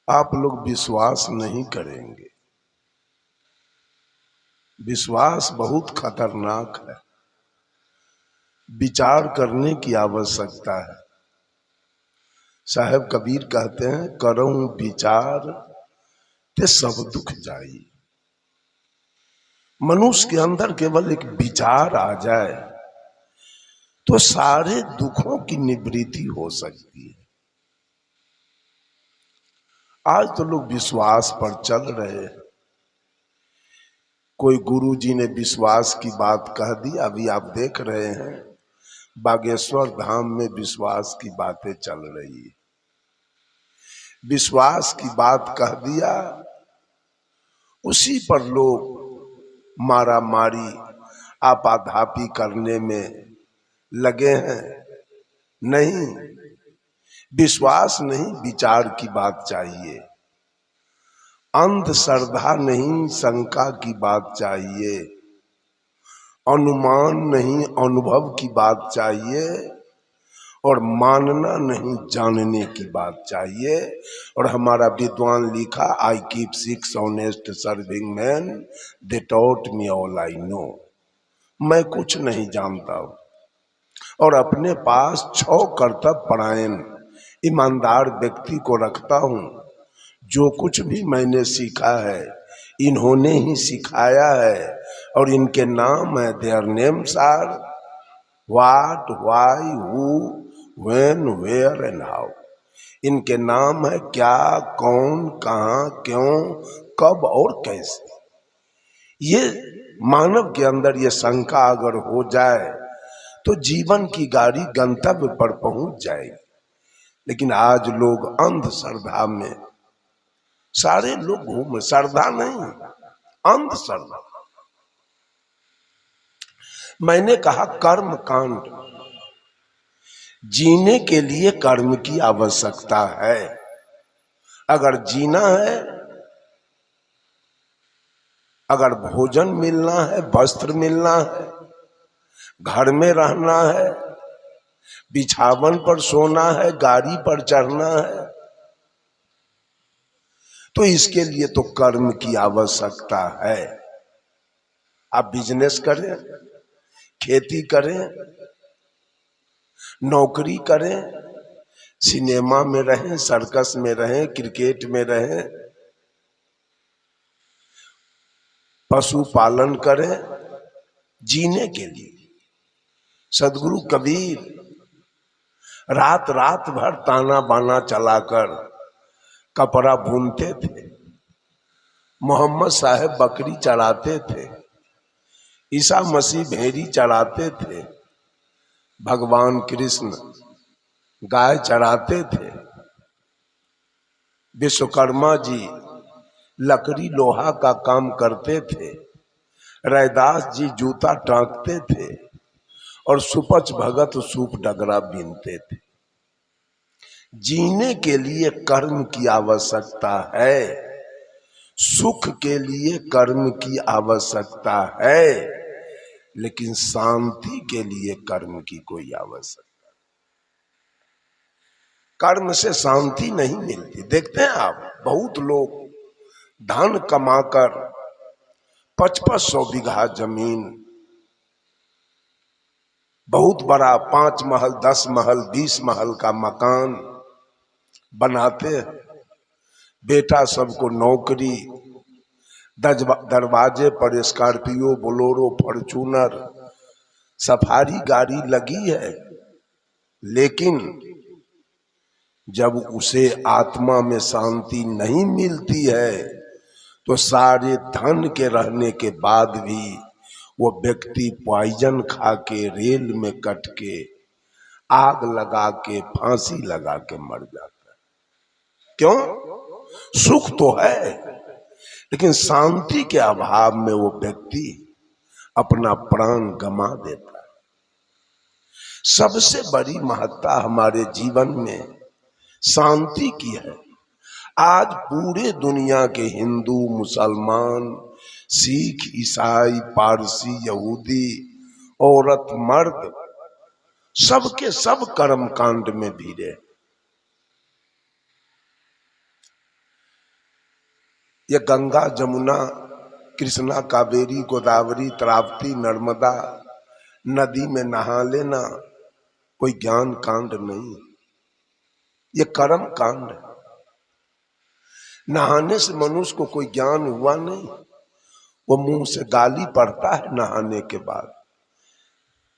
आप लोग विश्वास नहीं करेंगे। विश्वास बहुत खतरनाक है। विचार करने की आवश्यकता है। साहब कबीर कहते हैं, करऊं विचार ते सब दुख जाई। मनुष्य के अंदर केवल एक विचार आ जाए तो सारे दुखों की निवृत्ति हो सकती है। आज तो लोग विश्वास पर चल रहे हैं। कोई गुरु जी ने विश्वास की बात कह दी, अभी आप देख रहे हैं बागेश्वर धाम में विश्वास की बातें चल रही है। विश्वास की बात कह दिया, उसी पर लोग मारा मारी आपाधापी करने में लगे हैं। नहीं, विश्वास नहीं, विचार की बात चाहिए। अंधश्रद्धा नहीं, शंका की बात चाहिए। अनुमान नहीं, अनुभव की बात चाहिए। और मानना नहीं, जानने की बात चाहिए। और हमारा विद्वान लिखा, I keep 6 honest serving man, they taught me all I know. मैं कुछ नहीं जानता हूं और अपने पास 6 कर्तव्य परायण ईमानदार व्यक्ति को रखता हूं। जो कुछ भी मैंने सीखा है इन्होंने ही सिखाया है और इनके नाम है, their names are what, why, who, when, where and how. इनके नाम है क्या, कौन, कहां, क्यों, कब और कैसे। ये मानव के अंदर ये शंका अगर हो जाए तो जीवन की गाड़ी गंतव्य पर पहुंच जाएगी। लेकिन आज लोग अंधश्रद्धा में सारे लोग घूम, श्रद्धा नहीं, अंधश्रद्धा। मैंने कहा कर्म कांड, जीने के लिए कर्म की आवश्यकता है। अगर जीना है, अगर भोजन मिलना है, वस्त्र मिलना है, घर में रहना है, बिछावन पर सोना है, गाड़ी पर चढ़ना है, तो इसके लिए तो कर्म की आवश्यकता है। आप बिजनेस करें, खेती करें, नौकरी करें, सिनेमा में रहें, सर्कस में रहें, क्रिकेट में रहें, पशुपालन करें, जीने के लिए। सदगुरु कबीर रात रात भर ताना बाना चलाकर कपड़ा बुनते थे। मोहम्मद साहब बकरी चराते थे। ईसा मसीह भेड़ी चराते थे। भगवान कृष्ण गाय चराते थे। विश्वकर्मा जी लकड़ी लोहा का काम करते थे। रैदास जी जूता टांकते थे और सुपच भगत सूप डगरा बीनते थे। जीने के लिए कर्म की आवश्यकता है, सुख के लिए कर्म की आवश्यकता है, लेकिन शांति के लिए कर्म की कोई आवश्यकता। कर्म से शांति नहीं मिलती। देखते हैं आप, बहुत लोग धन कमाकर 5500 बीघा जमीन, बहुत बड़ा 5 महल, 10 महल, 20 महल का मकान बनाते हैं। बेटा सबको नौकरी, दरवाजे पर स्कॉर्पियो, बोलेरो, फॉर्च्यूनर, सफारी गाड़ी लगी है। लेकिन जब उसे आत्मा में शांति नहीं मिलती है तो सारे धन के रहने के बाद भी वो व्यक्ति पॉइजन खा के, रेल में कट के, आग लगा के, फांसी लगा के मर जाता है। क्यों? सुख तो है लेकिन शांति के अभाव में वो व्यक्ति अपना प्राण गंवा देता है। सबसे बड़ी महत्ता हमारे जीवन में शांति की है। आज पूरे दुनिया के हिंदू, मुसलमान, सिख, ईसाई, पारसी, यहूदी, औरत, मर्द, सबके सब कर्म कांड में भिड़े। ये गंगा जमुना कृष्णा कावेरी गोदावरी ताप्ती नर्मदा नदी में नहा लेना कोई ज्ञान कांड नहीं, ये कर्म कांड है। नहाने से मनुष्य को कोई ज्ञान हुआ नहीं, वो मुंह से गाली पड़ता है नहाने के बाद,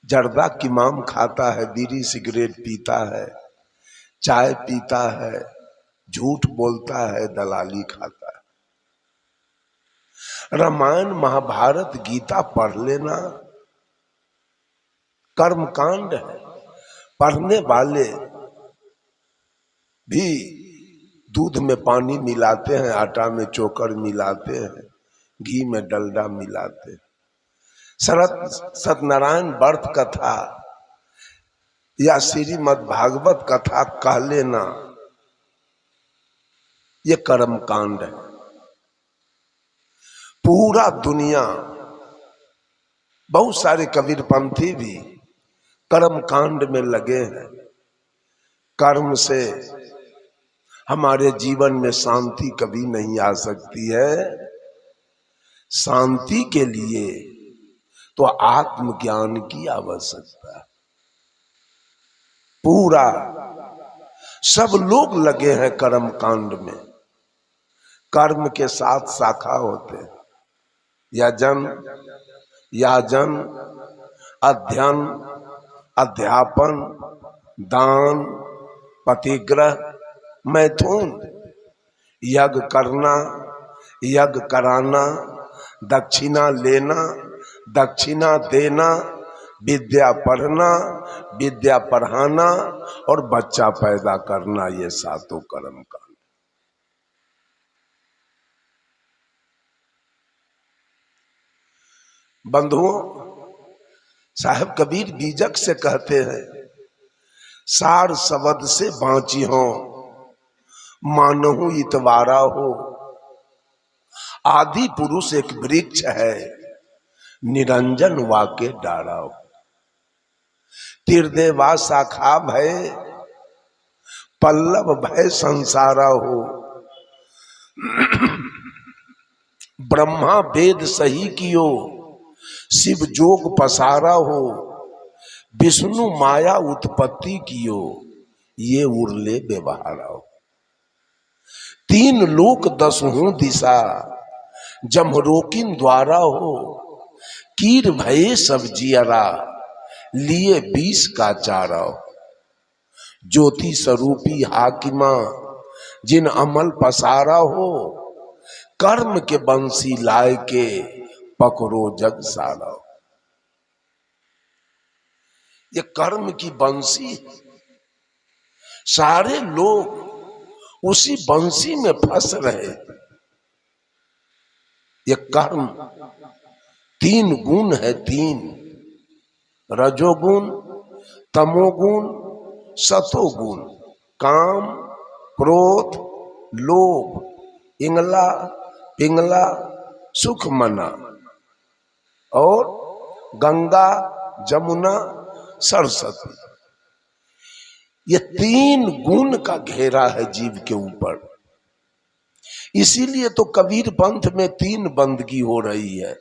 जर्दा किमाम खाता है, बीड़ी सिगरेट पीता है, चाय पीता है, झूठ बोलता है, दलाली खाता है। रामायण महाभारत गीता पढ़ लेना कर्म कांड है। पढ़ने वाले भी दूध में पानी मिलाते हैं, आटा में चोकर मिलाते हैं, घी में डलडा मिलाते हैं। सत्यनारायण व्रत कथा या श्रीमद् भागवत कथा कह लेना ये कर्म कांड है। पूरा दुनिया, बहुत सारे कबीरपंथी भी कर्म कांड में लगे हैं। कर्म से हमारे जीवन में शांति कभी नहीं आ सकती है। शांति के लिए तो आत्मज्ञान की आवश्यकता है। पूरा सब लोग लगे हैं कर्म कांड में। कर्म के साथ शाखा होते हैं, यजन, याजन, अध्ययन, अध्यापन, दान, पतिग्रह, मैथुन, यज्ञ करना, यज्ञ कराना, दक्षिणा लेना, दक्षिणा देना, विद्या पढ़ना, विद्या पढ़ाना और बच्चा पैदा करना, ये सातों कर्म कांड। बंधुओं, साहब कबीर बीजक से कहते हैं, सार शब्द से बाँची हो, मानहु इतवारा हो। आदि पुरुष एक वृक्ष है, निरंजन वाके डारा हो। तीर्देवा शाखा भय, पल्लव भय संसारा हो। ब्रह्मा वेद सही कियो, शिव जोग पसारा हो। विष्णु माया उत्पत्ति कियो, ये उर्ले व्यवहारा हो। तीन लोक दसहों दिशा, जमरोकिन द्वारा हो। कीर भये सब जियरा, लिए 20 का चारा हो। ज्योति स्वरूपी हाकिमा, जिन अमल पसारा हो। कर्म के बंसी लाए के, पकड़ो जग सारा। ये कर्म की बंसी, सारे लोग उसी बंसी में फंस रहे। ये कर्म 3 गुण है, 3 रजोगुण, तमोगुण, सतोगुण। काम, क्रोध, लोभ, इंगला, पिंगला, सुख मना और गंगा, जमुना, सरस्वती। ये 3 गुण का घेरा है जीव के ऊपर। इसीलिए तो कबीर पंथ में 3 बंदगी हो रही है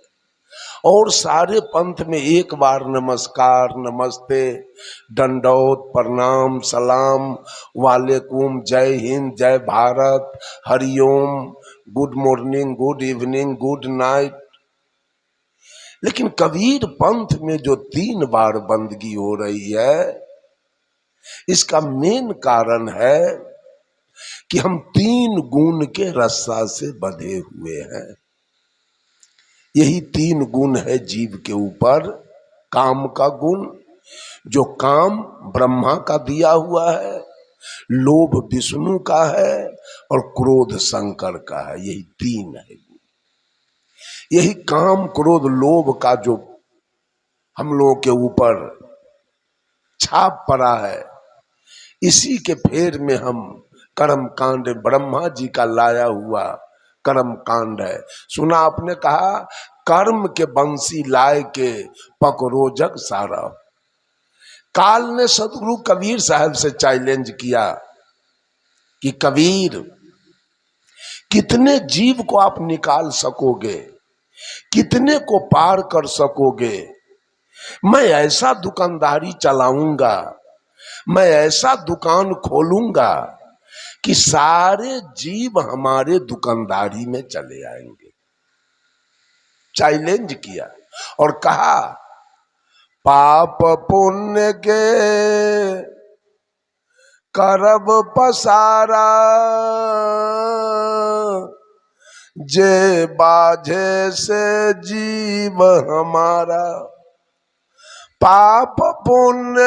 और सारे पंथ में एक बार नमस्कार, नमस्ते, दंडौत, प्रणाम, सलाम, वालेकुम, जय हिंद, जय Bharat, Hariom, good morning, good evening, good night. लेकिन कबीर पंथ में जो 3 बार बंदगी हो रही है, इसका मेन कारण है कि हम 3 गुण के रस्सा से बंधे हुए हैं। यही 3 गुण है जीव के ऊपर। काम का गुण, जो काम ब्रह्मा का दिया हुआ है, लोभ विष्णु का है और क्रोध शंकर का है। यही 3 है। यही काम, क्रोध, लोभ का जो हम लोगों के ऊपर छाप पड़ा है, इसी के फेर में हम कर्म कांड, ब्रह्मा जी का लाया हुआ कर्म कांड है। सुना आपने कहा, कर्म के बंसी लाए के पकड़ो जग सारा। काल ने सदगुरु कबीर साहब से चैलेंज किया कि कबीर, कितने जीव को आप निकाल सकोगे, कितने को पार कर सकोगे। मैं ऐसा दुकानदारी चलाऊंगा, मैं ऐसा दुकान खोलूंगा कि सारे जीव हमारे दुकानदारी में चले आएंगे। चैलेंज किया और कहा पाप पुण्य के करब पसारा, जे बाझे से जीव हमारा। पाप पुण्य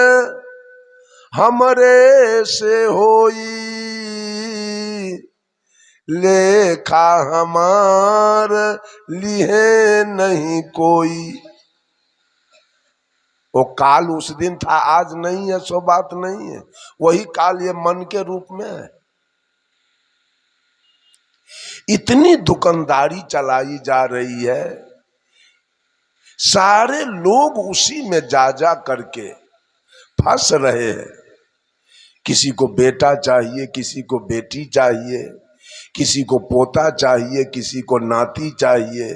हमरे से होई, लेखा हमार लिहे नहीं कोई। वो काल उस दिन था, आज नहीं है, सो बात नहीं है। वही काल ये मन के रूप में है। इतनी दुकानदारी चलाई जा रही है, सारे लोग उसी में जा जा करके फंस रहे हैं। किसी को बेटा चाहिए, किसी को बेटी चाहिए, किसी को पोता चाहिए, किसी को नाती चाहिए,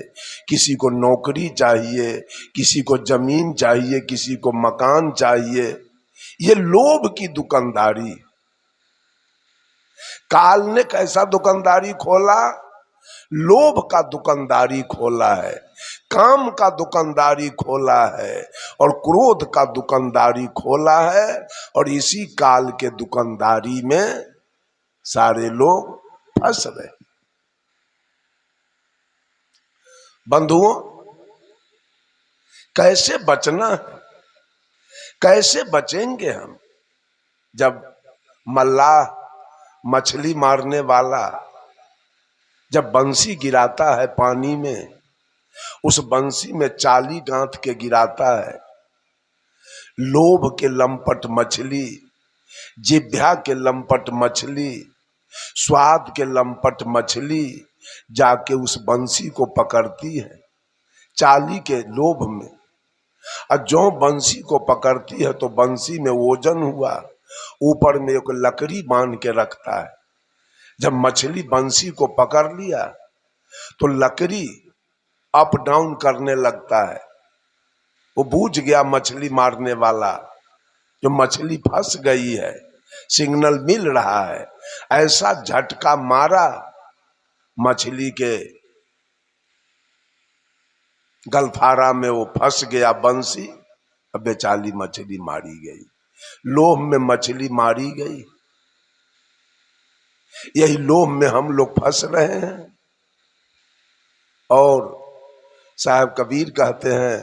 किसी को नौकरी चाहिए, किसी को जमीन चाहिए, किसी को मकान चाहिए। ये लोभ की दुकानदारी। काल ने कैसा दुकानदारी खोला? लोभ का दुकानदारी खोला है, काम का दुकानदारी खोला है और क्रोध का दुकानदारी खोला है। और इसी काल के दुकानदारी में सारे लोग फंस रहे। बंधुओं, कैसे बचना है, कैसे बचेंगे हम? जब मल्लाह, मछली मारने वाला, जब बंसी गिराता है पानी में, उस बंसी में चाली गांठ के गिराता है। लोभ के लंपट मछली, जिभ्या के लंपट मछली, स्वाद के लंपट मछली जाके उस बंसी को पकड़ती है चाली के लोभ में। और जो बंसी को पकड़ती है तो बंसी में वजन हुआ, ऊपर में एक लकड़ी बांध के रखता है। जब मछली बंसी को पकड़ लिया तो लकड़ी अप डाउन करने लगता है। वो बूझ गया मछली मारने वाला, जो मछली फंस गई है, सिग्नल मिल रहा है। ऐसा झटका मारा मछली के गलफारा में, वो फंस गया बंसी। अब बेचारी मछली मारी गई, लोभ में मछली मारी गई। यही लोभ में हम लोग फंस रहे हैं। और साहब कबीर कहते हैं,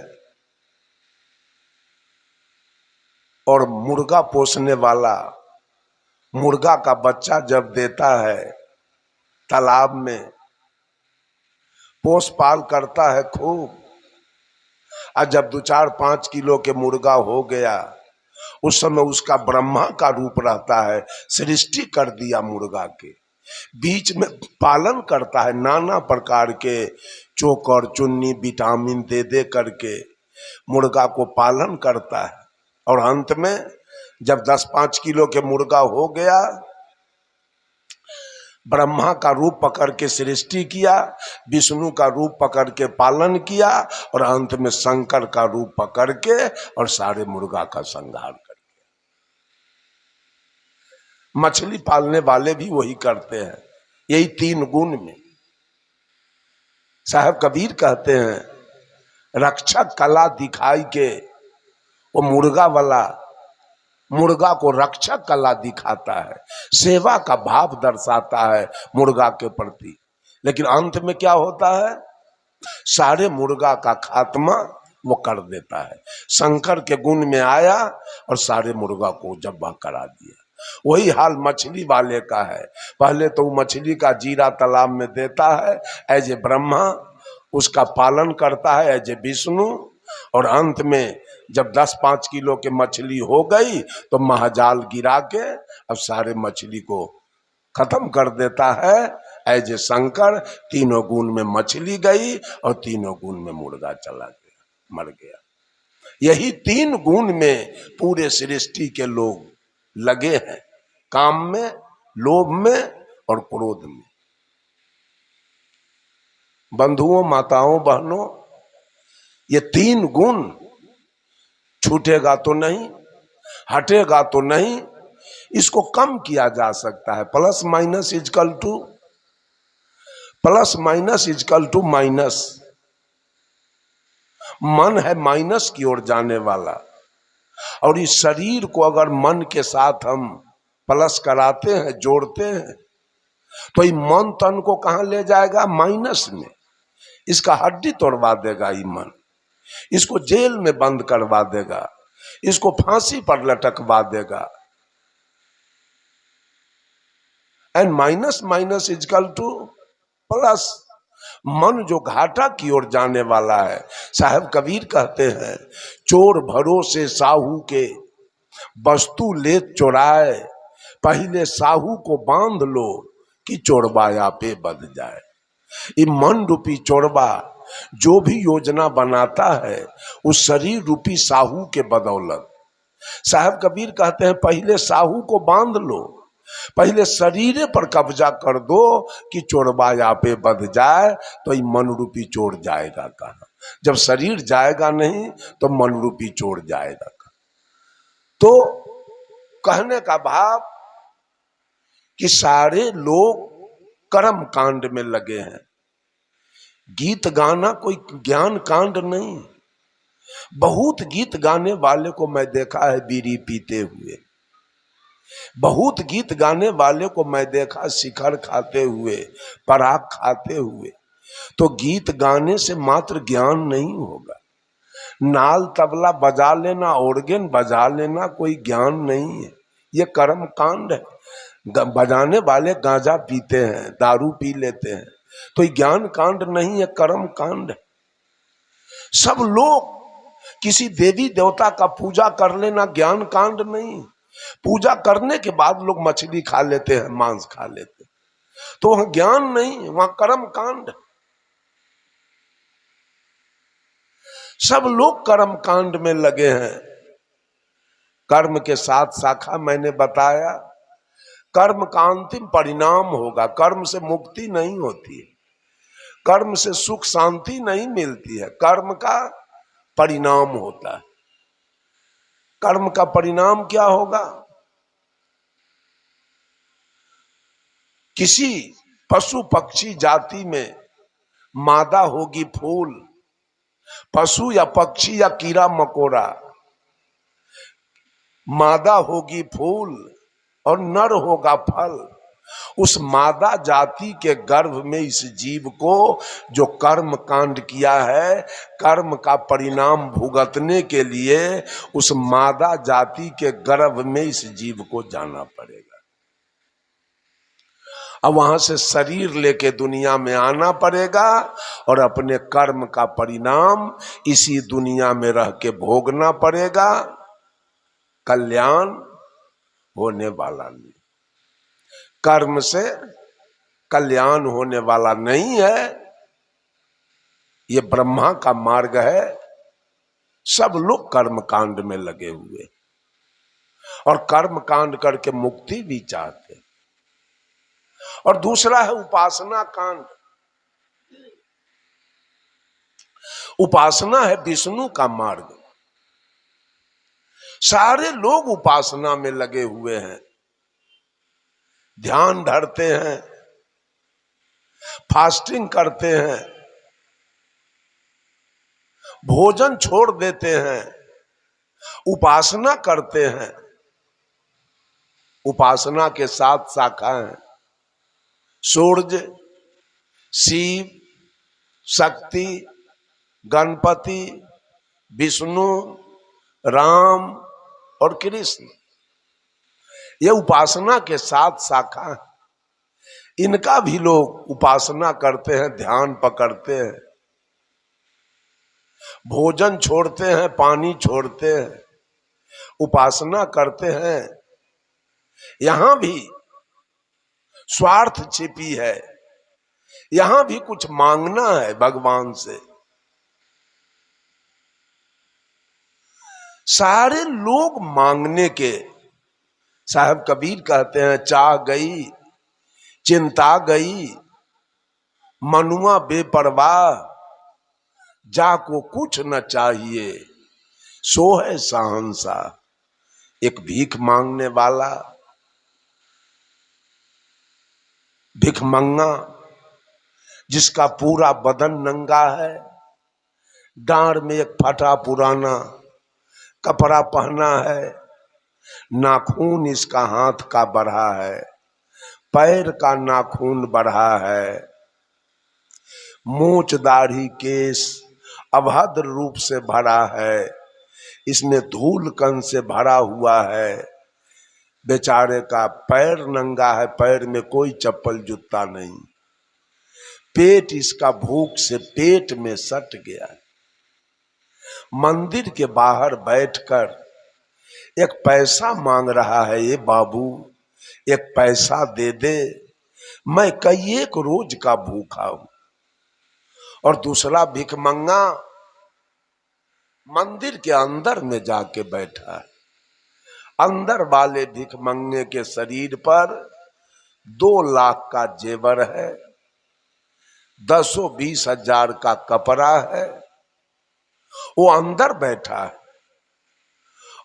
और मुर्गा पोसने वाला मुर्गा का बच्चा जब देता है तालाब में, पोस पाल करता है खूब, और जब 2-4-5 किलो के मुर्गा हो गया, उस समय उसका ब्रह्मा का रूप रहता है। सृष्टि कर दिया मुर्गा के, बीच में पालन करता है, नाना प्रकार के चोकर चुन्नी विटामिन दे दे करके मुर्गा को पालन करता है। और अंत में जब 10-5 किलो के मुर्गा हो गया, ब्रह्मा का रूप पकड़ के सृष्टि किया, विष्णु का रूप पकड़ के पालन किया, और अंत में शंकर का रूप पकड़ के और सारे मुर्गा का संहार कर दिया। मछली पालने वाले भी वही करते हैं, यही 3 गुण में। साहब कबीर कहते हैं, रक्षक कला दिखाई के, वो मुर्गा वाला मुर्गा को रक्षक कला दिखाता है, सेवा का भाव दर्शाता है मुर्गा के प्रति। लेकिन अंत में क्या होता है? सारे मुर्गा का खात्मा वो कर देता है। शंकर के गुण में आया और सारे मुर्गा को जब्बा करा दिया। वही हाल मछली वाले का है। पहले तो मछली का जीरा तालाब में देता है एज ए ब्रह्मा, उसका पालन करता है एज ए विष्णु, और अंत में जब 10-5 किलो के मछली हो गई तो महाजाल गिरा के अब सारे मछली को खत्म कर देता है एज ए शंकर। 3 गुण में मछली गई और 3 गुण में मुर्गा चला गया, मर गया। यही 3 गुण में पूरे सृष्टि के लोग लगे हैं, काम में, लोभ में और क्रोध में। बंधुओं, माताओं, बहनों, ये तीन गुण छूटेगा तो नहीं, हटेगा तो नहीं, इसको कम किया जा सकता है। Plus minus is equal to minus. मन है माइनस की ओर जाने वाला, और इस शरीर को अगर मन के साथ हम प्लस कराते हैं, जोड़ते हैं, तो ये मन तन को कहां ले जाएगा? माइनस में। इसका हड्डी तोड़वा देगा ये मन, इसको जेल में बंद करवा देगा, इसको फांसी पर लटकवा देगा। And minus minus is equal to plus. मन जो घाटा की ओर जाने वाला है, साहब कबीर कहते हैं, चोर भरोसे साहू के वस्तु ले चुराए, पहले साहू को बांध लो कि चोरबाया पे बद जाए। ये मन रूपी चोरबा जो भी योजना बनाता है, उस शरीर रूपी साहू के बदौलत, साहब कबीर कहते हैं, पहले साहू को बांध लो, पहले शरीर पर कब्जा कर दो कि चोरबाया पे बध जाए। तो ये मन रूपी चोर जाएगा कहाँ? जब शरीर जाएगा नहीं तो मन रूपी चोर जाएगा कहाँ? तो कहने का भाव कि सारे लोग कर्म कांड में लगे हैं। गीत गाना कोई ज्ञान कांड नहीं। बहुत गीत गाने वाले को मैं देखा है बीड़ी पीते हुए, बहुत गीत गाने वाले को मैं देखा शिखर खाते हुए, पराग खाते हुए। तो गीत गाने से मात्र ज्ञान नहीं होगा। नाल तबला बजा लेना, ऑर्गन बजा लेना कोई ज्ञान नहीं है, ये कर्म कांड है। बजाने वाले गांजा पीते हैं, दारू पी लेते हैं, तो ये ज्ञान कांड नहीं है, कर्म कांड है। सब लोग किसी देवी देवता का पूजा कर लेना ज्ञान कांड नहीं। पूजा करने के बाद लोग मछली खा लेते हैं, मांस खा लेते हैं, तो वहां ज्ञान नहीं, वहां कर्म कांड। सब लोग कर्म कांड में लगे हैं। कर्म के साथ शाखा मैंने बताया, कर्म का अंतिम परिणाम होगा। कर्म से मुक्ति नहीं होती है, कर्म से सुख शांति नहीं मिलती है, कर्म का परिणाम होता है। कर्म का परिणाम क्या होगा? किसी पशु पक्षी जाति में मादा होगी फूल, पशु या पक्षी या कीड़ा मकोड़ा, मादा होगी फूल और नर होगा फल। उस मादा जाति के गर्भ में इस जीव को जो कर्म कांड किया है, कर्म का परिणाम भुगतने के लिए उस मादा जाति के गर्भ में इस जीव को जाना पड़ेगा। अब वहां से शरीर लेके दुनिया में आना पड़ेगा और अपने कर्म का परिणाम इसी दुनिया में रह के भोगना पड़ेगा। कल्याण होने वाला नहीं, कर्म से कल्याण होने वाला नहीं है। ये ब्रह्मा का मार्ग है। सब लोग कर्म कांड में लगे हुए और कर्म कांड करके मुक्ति भी चाहते। और दूसरा है उपासना कांड। उपासना है विष्णु का मार्ग। सारे लोग उपासना में लगे हुए हैं, ध्यान धरते हैं, फास्टिंग करते हैं, भोजन छोड़ देते हैं, उपासना करते हैं। उपासना के 7 शाखाएं, सूर्य, शिव, शक्ति, गणपति, विष्णु, राम और कृष्ण, ये उपासना के 7 शाखा हैं। इनका भी लोग उपासना करते हैं, ध्यान पकड़ते हैं, भोजन छोड़ते हैं, पानी छोड़ते हैं, उपासना करते हैं। यहां भी स्वार्थ छिपी है, यहां भी कुछ मांगना है भगवान से। सारे लोग मांगने के, साहब कबीर कहते हैं, चाह गई, चिंता गई, मनुआ बेपरवाह जाको कुछ न चाहिए, सो है शहंशाह। एक भीख मांगने वाला भिखमंगा जिसका पूरा बदन नंगा है, डांड में एक फटा पुराना कपड़ा पहना है, नाखून इसका हाथ का बढ़ा है, पैर का नाखून बढ़ा है, मूंछ दाढ़ी केस अभद्र रूप से भरा है, इसमें धूल कण से भरा हुआ है। बेचारे का पैर नंगा है, पैर में कोई चप्पल जूता नहीं, पेट इसका भूख से पेट में सट गया। मंदिर के बाहर बैठकर एक पैसा मांग रहा है, ये बाबू एक पैसा दे दे, मैं कई एक रोज का भूखा हूं। और दूसरा भिखमंगा मंदिर के अंदर में जाके बैठा है। अंदर वाले भिखमंगे के शरीर पर 2 लाख का जेवर है, 10-20 हजार का कपड़ा है, वो अंदर बैठा है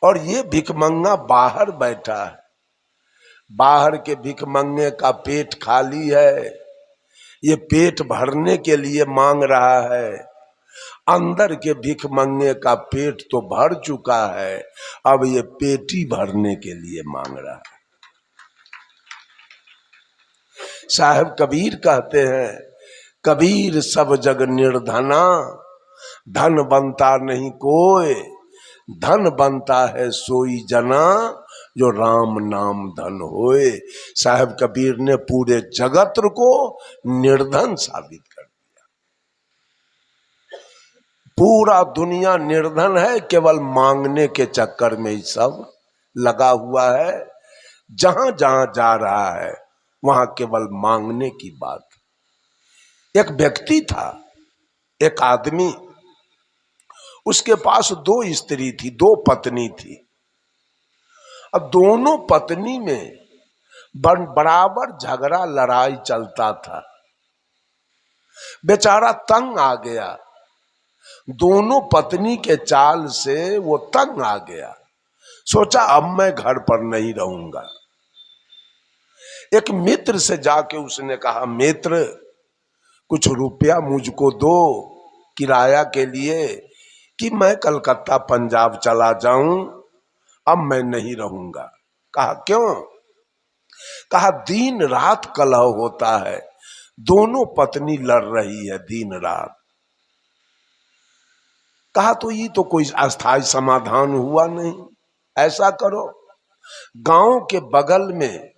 और ये भिखमंगा बाहर बैठा है। बाहर के भिखमंगे का पेट खाली है, ये पेट भरने के लिए मांग रहा है। अंदर के भिखमंगे का पेट तो भर चुका है, अब ये पेटी भरने के लिए मांग रहा है। साहब कबीर कहते हैं, कबीर सब जग निर्धना, धन बनता नहीं कोई, धन बनता है सोई जना, जो राम नाम धन होए। साहब कबीर ने पूरे जगत को निर्धन साबित कर दिया। पूरा दुनिया निर्धन है, केवल मांगने के चक्कर में ही सब लगा हुआ है। जहां जहां जा रहा है वहां केवल मांगने की बात। एक व्यक्ति था, एक आदमी, उसके पास 2 स्त्री थी, 2 पत्नी थी। अब दोनों पत्नी में बराबर झगड़ा लड़ाई चलता था। बेचारा तंग आ गया, दोनों पत्नी के चाल से वो तंग आ गया। सोचा अब मैं घर पर नहीं रहूंगा। एक मित्र से जाके उसने कहा, मित्र कुछ रुपया मुझको दो किराया के लिए कि मैं कलकत्ता पंजाब चला जाऊं, अब मैं नहीं रहूंगा। कहा क्यों? कहा दिन रात कलह होता है, दोनों पत्नी लड़ रही है दिन रात। कहा तो ये तो कोई अस्थायी समाधान हुआ नहीं। ऐसा करो, गांव के बगल में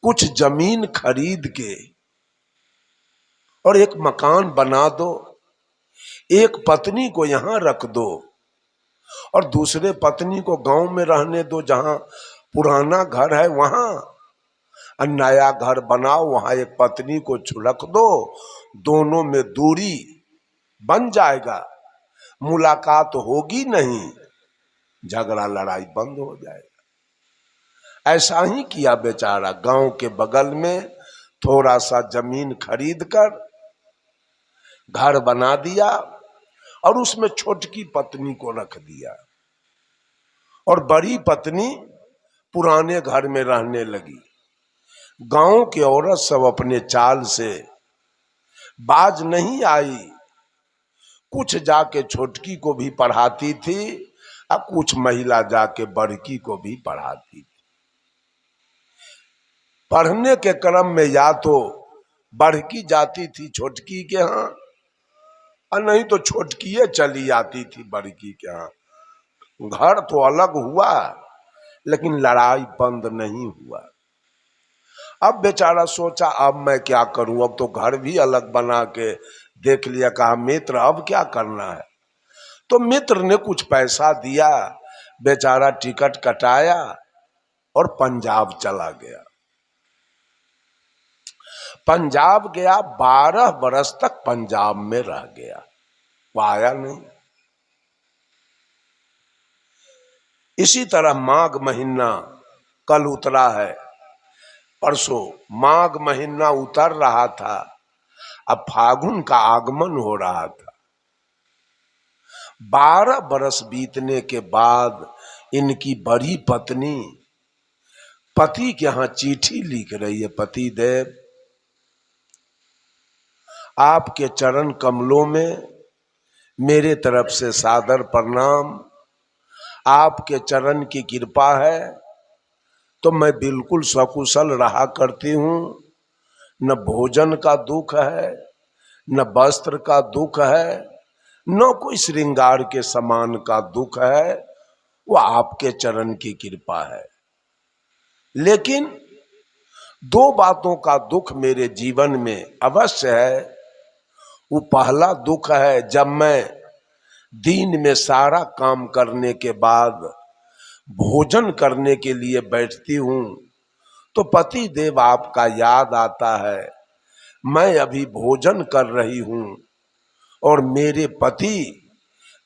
कुछ जमीन खरीद के और एक मकान बना दो, एक पत्नी को यहां रख दो और दूसरे पत्नी को गांव में रहने दो, जहां पुराना घर है वहां, और नया घर बनाओ, वहां एक पत्नी को रख दो, दोनों में दूरी बन जाएगा, मुलाकात होगी नहीं, झगड़ा लड़ाई बंद हो जाएगा। ऐसा ही किया बेचारा। गांव के बगल में थोड़ा सा जमीन खरीद कर घर बना दिया और उसमें छोटकी पत्नी को रख दिया और बड़ी पत्नी पुराने घर में रहने लगी। गांव की औरत सब अपने चाल से बाज नहीं आई, कुछ जाके छोटकी को भी पढ़ाती थी और कुछ महिला जाके बड़की को भी पढ़ाती थी। पढ़ने के क्रम में या तो बड़की जाती थी छोटकी के यहाँ और नहीं तो छोटकी चली आती थी बड़की के यहाँ। घर तो अलग हुआ लेकिन लड़ाई बंद नहीं हुआ। अब बेचारा सोचा अब मैं क्या करूं, अब तो घर भी अलग बना के देख लिया। कहा मित्र अब क्या करना है? तो मित्र ने कुछ पैसा दिया, बेचारा टिकट कटाया और पंजाब चला गया। पंजाब गया, 12 बरस तक पंजाब में रह गया, वो आया नहीं। इसी तरह माघ महीना कल उतरा है, परसों माघ महीना उतर रहा था, अब फागुन का आगमन हो रहा था। 12 बरस बीतने के बाद इनकी बड़ी पत्नी पति के यहां चिट्ठी लिख रही है, पति देव आपके चरण कमलों में मेरे तरफ से सादर प्रणाम। आपके चरण की कृपा है तो मैं बिल्कुल सकुशल रहा करती हूँ। न भोजन का दुख है, न वस्त्र का दुख है, न कोई श्रृंगार के सामान का दुख है, वो आपके चरण की कृपा है। लेकिन 2 बातों का दुख मेरे जीवन में अवश्य है। वो पहला दुख है, जब मैं दिन में सारा काम करने के बाद भोजन करने के लिए बैठती हूँ तो पति देव आपका याद आता है। मैं अभी भोजन कर रही हूँ और मेरे पति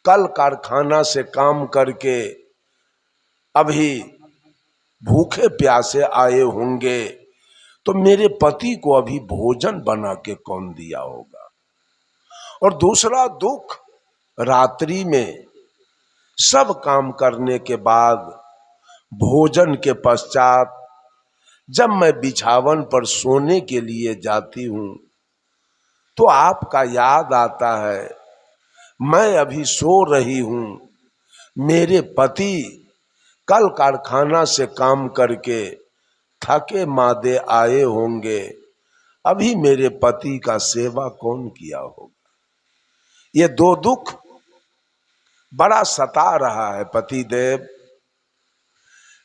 कल कारखाना से काम करके अभी भूखे प्यासे आए होंगे, तो मेरे पति को अभी भोजन बना के कौन दिया होगा। और दूसरा दुख, रात्रि में सब काम करने के बाद भोजन के पश्चात जब मैं बिछावन पर सोने के लिए जाती हूँ तो आपका याद आता है। मैं अभी सो रही हूँ, मेरे पति कल कारखाना से काम करके थके मादे आए होंगे, अभी मेरे पति का सेवा कौन किया होगा। ये 2 दुख बड़ा सता रहा है पति देव।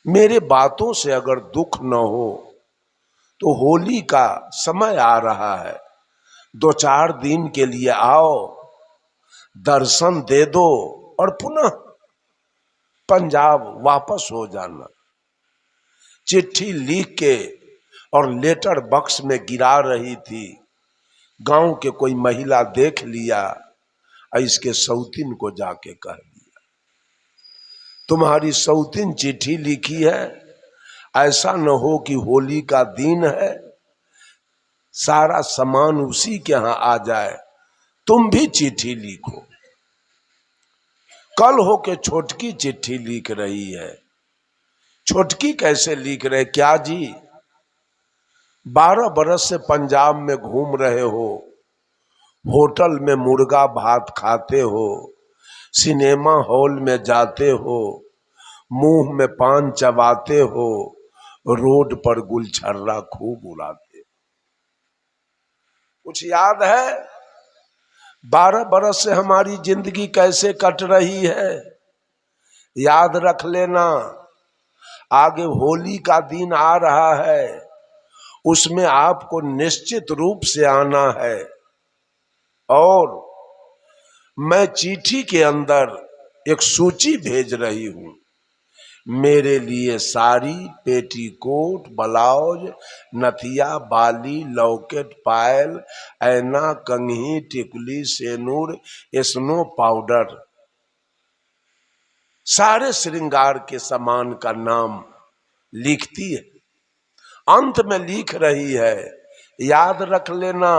मेरे बातों से अगर दुख न हो तो होली का समय आ रहा है, 2-4 दिन के लिए आओ, दर्शन दे दो और पुनः पंजाब वापस हो जाना। चिट्ठी लिख के और लेटर बॉक्स में गिरा रही थी। गांव के कोई महिला देख लिया और इसके सौतीन को जाके कह दिया, तुम्हारी सौतीन चिट्ठी लिखी है, ऐसा न हो कि होली का दिन है सारा सामान उसी के यहां आ जाए, तुम भी चिट्ठी लिखो। कल हो के छोटकी चिट्ठी लिख रही है। छोटकी कैसे लिख रहे, क्या जी 12 बरस से पंजाब में घूम रहे हो, होटल में मुर्गा भात खाते हो, सिनेमा हॉल में जाते हो, मुंह में पान चबाते हो, रोड पर गुलछर्रा खूब उड़ाते हो। कुछ याद है 12 बरस से हमारी जिंदगी कैसे कट रही है? याद रख लेना, आगे होली का दिन आ रहा है, उसमें आपको निश्चित रूप से आना है। और मैं चिट्ठी के अंदर एक सूची भेज रही हूं, मेरे लिए साड़ी, पेटीकोट, ब्लाउज, नथिया, बाली, लॉकेट, पायल, ऐना, कंघी, टिकुली, सेनूर, स्नो पाउडर, सारे श्रृंगार के सामान का नाम लिखती है। अंत में लिख रही है, याद रख लेना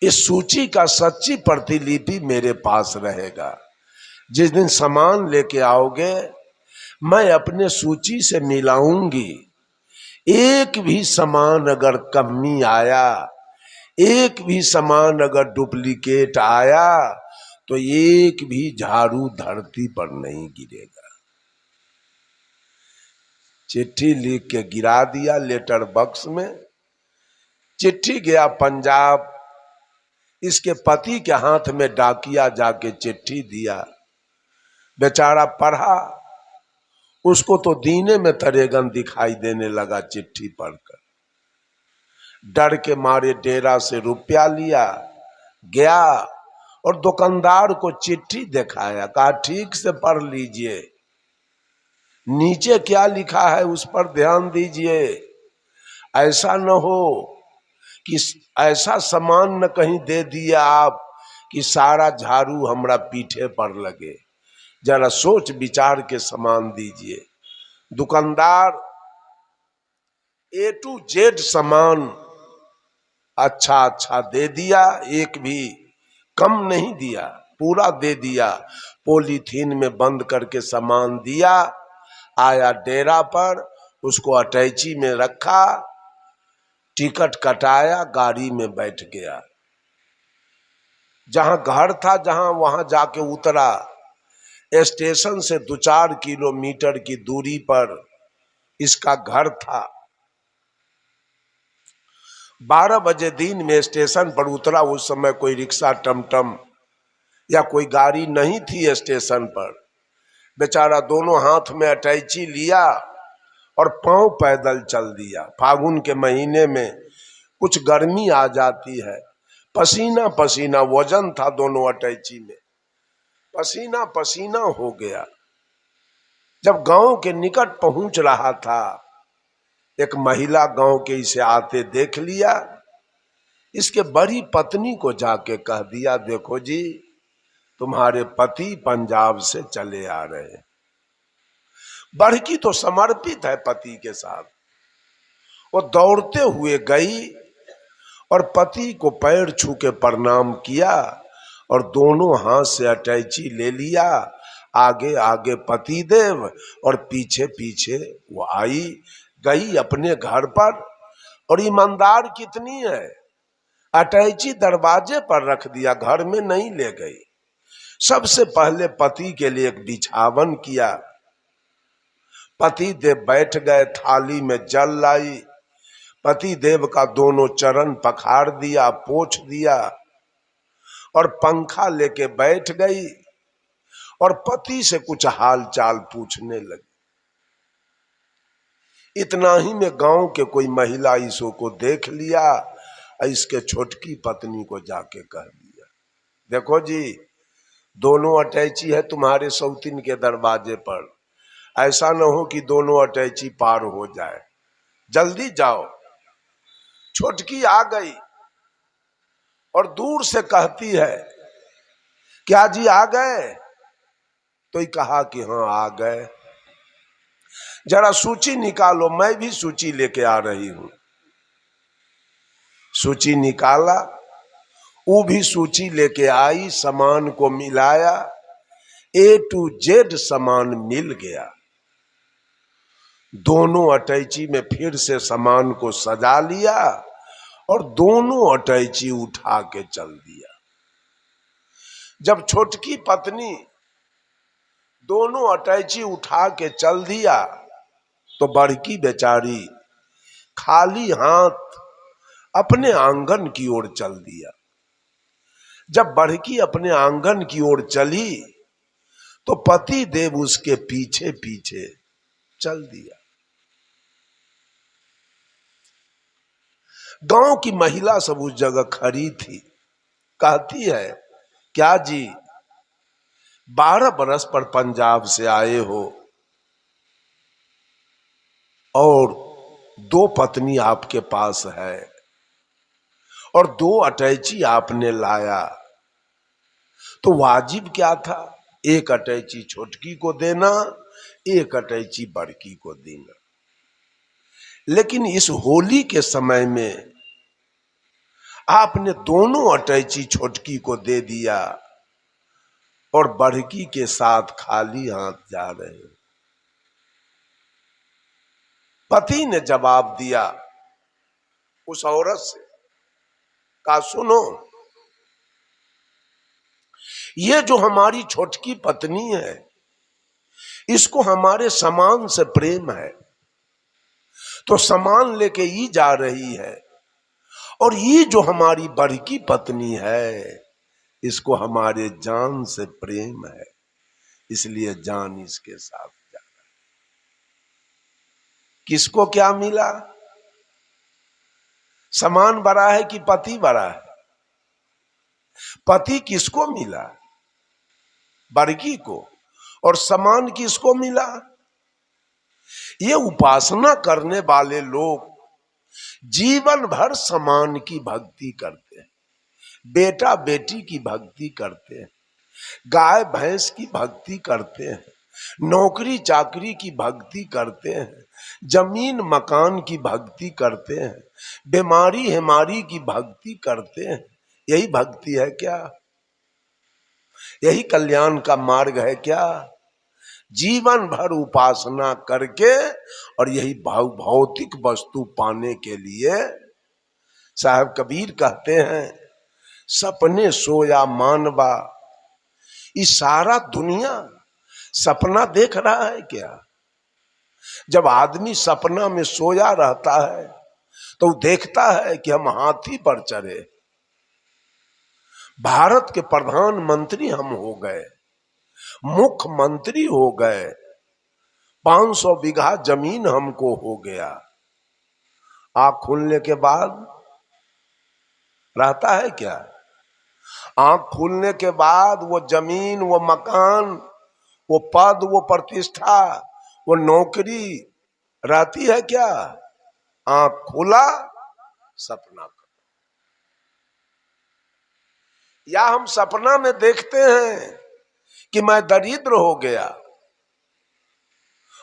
इस सूची का सच्ची प्रतिलिपि मेरे पास रहेगा। जिस दिन सामान लेके आओगे मैं अपने सूची से मिलाऊंगी। एक भी सामान अगर कमी आया, एक भी सामान अगर डुप्लीकेट आया तो एक भी झाड़ू धरती पर नहीं गिरेगा। चिट्ठी लिख के गिरा दिया लेटर बॉक्स में। चिट्ठी गया पंजाब, इसके पति के हाथ में डाकिया जाके चिट्ठी दिया। बेचारा पढ़ा, उसको तो दीने में तरेगन दिखाई देने लगा। चिट्ठी पढ़कर डर के मारे डेरा से रुपया लिया, गया और दुकानदार को चिट्ठी दिखाया, कहा ठीक से पढ़ लीजिए, नीचे क्या लिखा है उस पर ध्यान दीजिए। ऐसा न हो कि ऐसा सामान न कहीं दे दिया आप कि सारा झाड़ू हमरा पीठे पर लगे। जरा सोच विचार के सामान दीजिए। दुकानदार A to Z सामान अच्छा अच्छा दे दिया, एक भी कम नहीं दिया, पूरा दे दिया। पॉलीथीन में बंद करके सामान दिया, आया डेरा पर, उसको अटैची में रखा, टिकट कटाया, गाड़ी में बैठ गया। जहां घर था जहां वहां जाके उतरा। स्टेशन से 2-4 किलोमीटर की दूरी पर इसका घर था। 12 बजे दिन में स्टेशन पर उतरा। उस समय कोई रिक्शा, टमटम या कोई गाड़ी नहीं थी स्टेशन पर। बेचारा दोनों हाथ में अटैची लिया और पांव पैदल चल दिया। फागुन के महीने में कुछ गर्मी आ जाती है, पसीना पसीना, वजन था दोनों अटैची में, पसीना पसीना हो गया। जब गांव के निकट पहुंच रहा था, एक महिला गांव के इसे आते देख लिया। इसके बड़ी पत्नी को जाके कह दिया, देखो जी, तुम्हारे पति पंजाब से चले आ रहे हैं। बड़की तो समर्पित है पति के साथ। वो दौड़ते हुए गई और पति को पैर छू के प्रणाम किया और दोनों हाथ से अटैची ले लिया। आगे आगे पति देव और पीछे पीछे वो आई, गई अपने घर पर। और ईमानदार कितनी है, अटैची दरवाजे पर रख दिया, घर में नहीं ले गई। सबसे पहले पति के लिए एक बिछावन किया। पति देव बैठ गए, थाली में जल लाई, पति देव का दोनों चरण पखार दिया, पोंछ दिया और पंखा लेके बैठ गई और पति से कुछ हाल चाल पूछने लगी। इतना ही में गांव के कोई महिला इसो को देख लिया, इसके छोटकी पत्नी को जाके कह दिया, देखो जी, दोनों अटैची है तुम्हारे सौतीन के दरवाजे पर, ऐसा न हो कि दोनों अटैची पार हो जाए, जल्दी जाओ। छोटकी आ गई और दूर से कहती है, क्या जी आ गए? तो ही कहा कि हाँ आ गए। जरा सूची निकालो, मैं भी सूची लेके आ रही हूं। सूची निकाला, वो भी सूची लेके आई, सामान को मिलाया, A to Z सामान मिल गया। दोनों अटैची में फिर से सामान को सजा लिया और दोनों अटैची उठा के चल दिया। जब छोटकी पत्नी दोनों अटैची उठा के चल दिया तो बड़की बेचारी खाली हाथ अपने आंगन की ओर चल दिया। जब बड़की अपने आंगन की ओर चली तो पति देव उसके पीछे पीछे चल दिया। गांव की महिला सब उस जगह खड़ी थी। कहती है, क्या जी 12 बरस पर पंजाब से आए हो और 2 पत्नी आपके पास है और 2 अटैची आपने लाया, तो वाजिब क्या था? 1 अटैची छोटकी को देना, 1 अटैची बड़की को देना। लेकिन इस होली के समय में आपने दोनों अटैची छोटकी को दे दिया और बड़की के साथ खाली हाथ जा रहे हो। पति ने जवाब दिया उस औरत से, कहा सुनो, ये जो हमारी छोटकी पत्नी है, इसको हमारे सामान से प्रेम है, तो सामान लेके ये जा रही है। और ये जो हमारी बड़की पत्नी है, इसको हमारे जान से प्रेम है, इसलिए जान इसके साथ जा रहा है। किसको क्या मिला? सामान बड़ा है कि पति बड़ा है? पति किसको मिला? बड़की को। और सामान किसको मिला? ये उपासना करने वाले लोग जीवन भर समान की भक्ति करते हैं, बेटा बेटी की भक्ति करते हैं, गाय भैंस की भक्ति करते हैं, नौकरी चाकरी की भक्ति करते हैं, जमीन मकान की भक्ति करते हैं, बीमारी हमारी की भक्ति करते हैं। यही भक्ति है क्या? यही कल्याण का मार्ग है क्या? जीवन भर उपासना करके और यही भौतिक वस्तु पाने के लिए, साहब कबीर कहते हैं, सपने सोया मानवा। ये सारा दुनिया सपना देख रहा है क्या? जब आदमी सपना में सोया रहता है तो देखता है कि हम हाथी पर चढ़े, भारत के प्रधानमंत्री हम हो गए, मुख्यमंत्री हो गए, 500 बीघा जमीन हमको हो गया। आंख खुलने के बाद रहता है क्या? आंख खुलने के बाद वो जमीन, वो मकान, वो पद, वो प्रतिष्ठा, वो नौकरी रहती है क्या? आंख खुला सपना का। या हम सपना में देखते हैं कि मैं दरिद्र हो गया,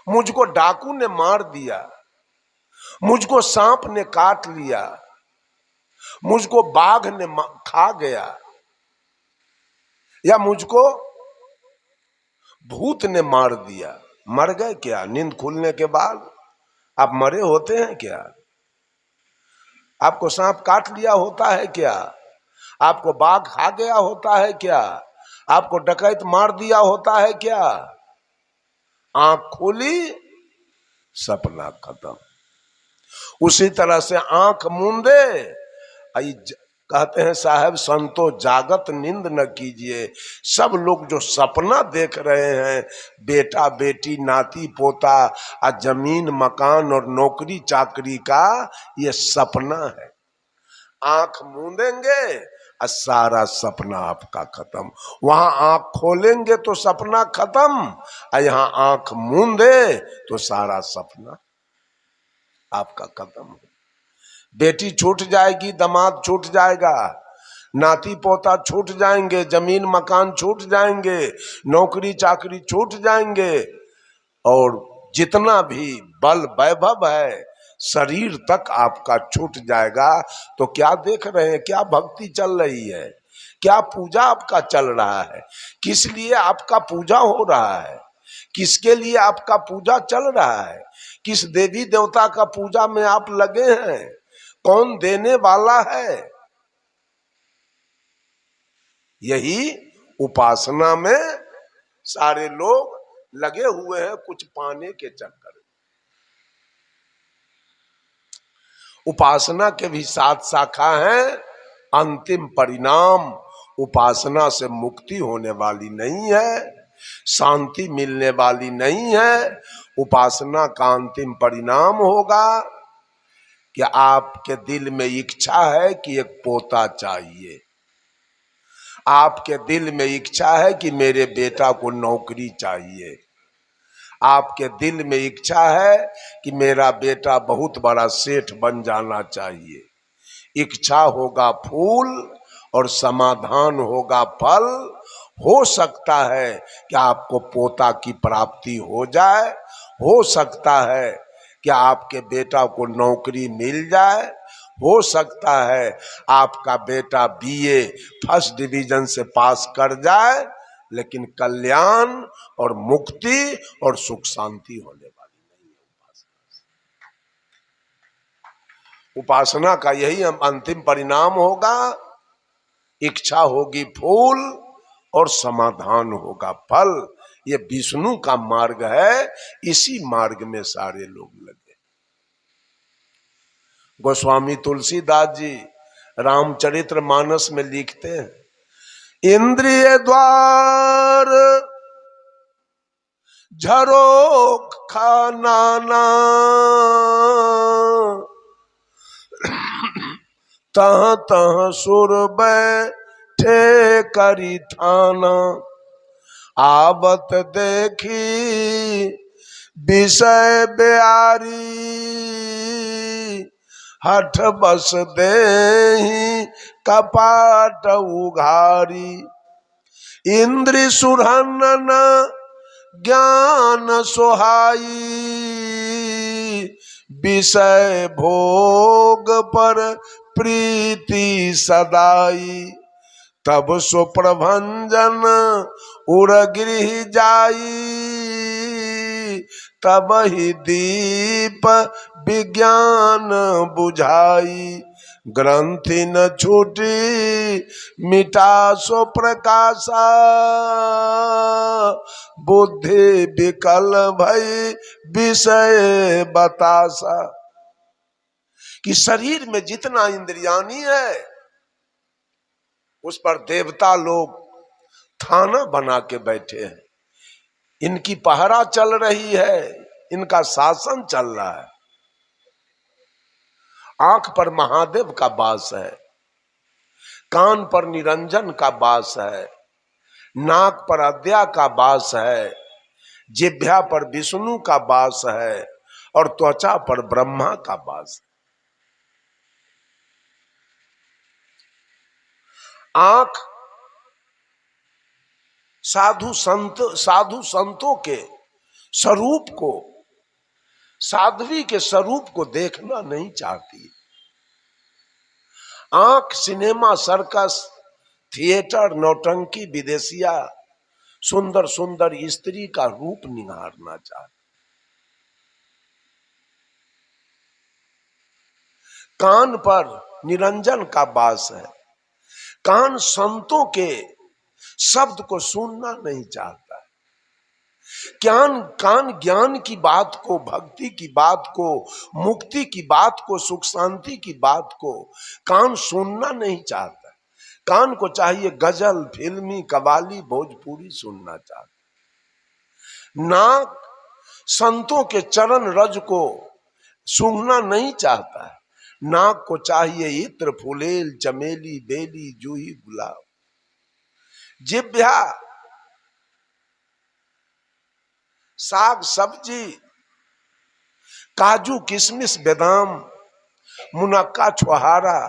मुझको डाकू ने मार दिया, मुझको सांप ने काट लिया, मुझको बाघ ने खा गया, या मुझको भूत ने मार दिया। मर गए क्या? नींद खुलने के बाद आप मरे होते हैं क्या? आपको सांप काट लिया होता है क्या? आपको बाघ खा गया होता है क्या? आपको डकैत मार दिया होता है क्या? आंख खोली सपना खत्म। उसी तरह से आंख मूंदे, कहते हैं साहब संतो जागत नींद न कीजिए। सब लोग जो सपना देख रहे हैं, बेटा बेटी नाती पोता जमीन मकान और नौकरी चाकरी का, ये सपना है। आंख मूंदेंगे और सारा सपना आपका खत्म। वहां आंख खोलेंगे तो सपना खत्म, और यहां आंख मूंदे तो सारा सपना आपका खत्म। बेटी छूट जाएगी, दामाद छूट जाएगा, नाती पोता छूट जाएंगे, जमीन मकान छूट जाएंगे, नौकरी चाकरी छूट जाएंगे, और जितना भी बल वैभव है शरीर तक आपका छूट जाएगा। तो क्या देख रहे हैं? क्या भक्ति चल रही है? क्या पूजा आपका चल रहा है? किस लिए आपका पूजा हो रहा है? किसके लिए आपका पूजा चल रहा है? किस देवी देवता का पूजा में आप लगे हैं? कौन देने वाला है? यही उपासना में सारे लोग लगे हुए हैं, कुछ पाने के चक्कर में। उपासना के भी 7 शाखा हैं। अंतिम परिणाम उपासना से मुक्ति होने वाली नहीं है, शांति मिलने वाली नहीं है। उपासना का अंतिम परिणाम होगा कि आपके दिल में इच्छा है कि एक पोता चाहिए, आपके दिल में इच्छा है कि मेरे बेटा को नौकरी चाहिए, आपके दिल में इच्छा है कि मेरा बेटा बहुत बड़ा सेठ बन जाना चाहिए। इच्छा होगा फूल और समाधान होगा फल। हो सकता है कि आपको पोता की प्राप्ति हो जाए, हो सकता है कि आपके बेटा को नौकरी मिल जाए, हो सकता है आपका बेटा बीए फर्स्ट डिवीजन से पास कर जाए, लेकिन कल्याण और मुक्ति और सुख शांति होने वाली नहीं है। उपासना का यही अंतिम परिणाम होगा। इच्छा होगी फूल और समाधान होगा फल। ये विष्णु का मार्ग है, इसी मार्ग में सारे लोग लगे। गोस्वामी तुलसीदास जी रामचरित्र मानस में लिखते हैं, इंद्रिय द्वार झरोखा नाना, तह तह सुर बैठे करी थाना, आवत देखी विषय बिहारी, हठ बस देहि कपाट उघारी। इंद्रि सुरहन ज्ञान सोहाई, विषय भोग पर प्रीति सदाई। तब सो प्रभंजन उर गृह जाई, तब ही दीप विज्ञान बुझाई। ग्रंथि न छूटी मिटा सो प्रकाशा, बुद्धि विकल भई विषय बतासा। कि शरीर में जितना इंद्रियानी है उस पर देवता लोग थाना बना के बैठे हैं, इनकी पहरा चल रही है, इनका शासन चल रहा है। आंख पर महादेव का वास है, कान पर निरंजन का वास है, नाक पर अद्या का वास है, जिह्वा पर विष्णु का वास है और त्वचा पर ब्रह्मा का वास है। आंख साधु संतों के स्वरूप को, साध्वी के स्वरूप को देखना नहीं चाहती। आंख सिनेमा, सर्कस, थिएटर, नौटंकी, विदेशिया, सुंदर सुंदर स्त्री का रूप निहारना चाहती। कान पर निरंजन का वास है, कान संतों के शब्द को सुनना नहीं चाहता है। कान ज्ञान की बात को, भक्ति की बात को, मुक्ति की बात को, सुख शांति की बात को कान सुनना नहीं चाहता। कान को चाहिए गजल, फिल्मी, कव्वाली, भोजपुरी सुनना चाहता। नाक संतों के चरण रज को सूंघना नहीं चाहता है। नाक को चाहिए इत्र, फुलेल, चमेली, बेली, जूही, गुलाब। जिह्वा साग सब्जी, काजू, किशमिश, बादाम, मुनक्का, छुहारा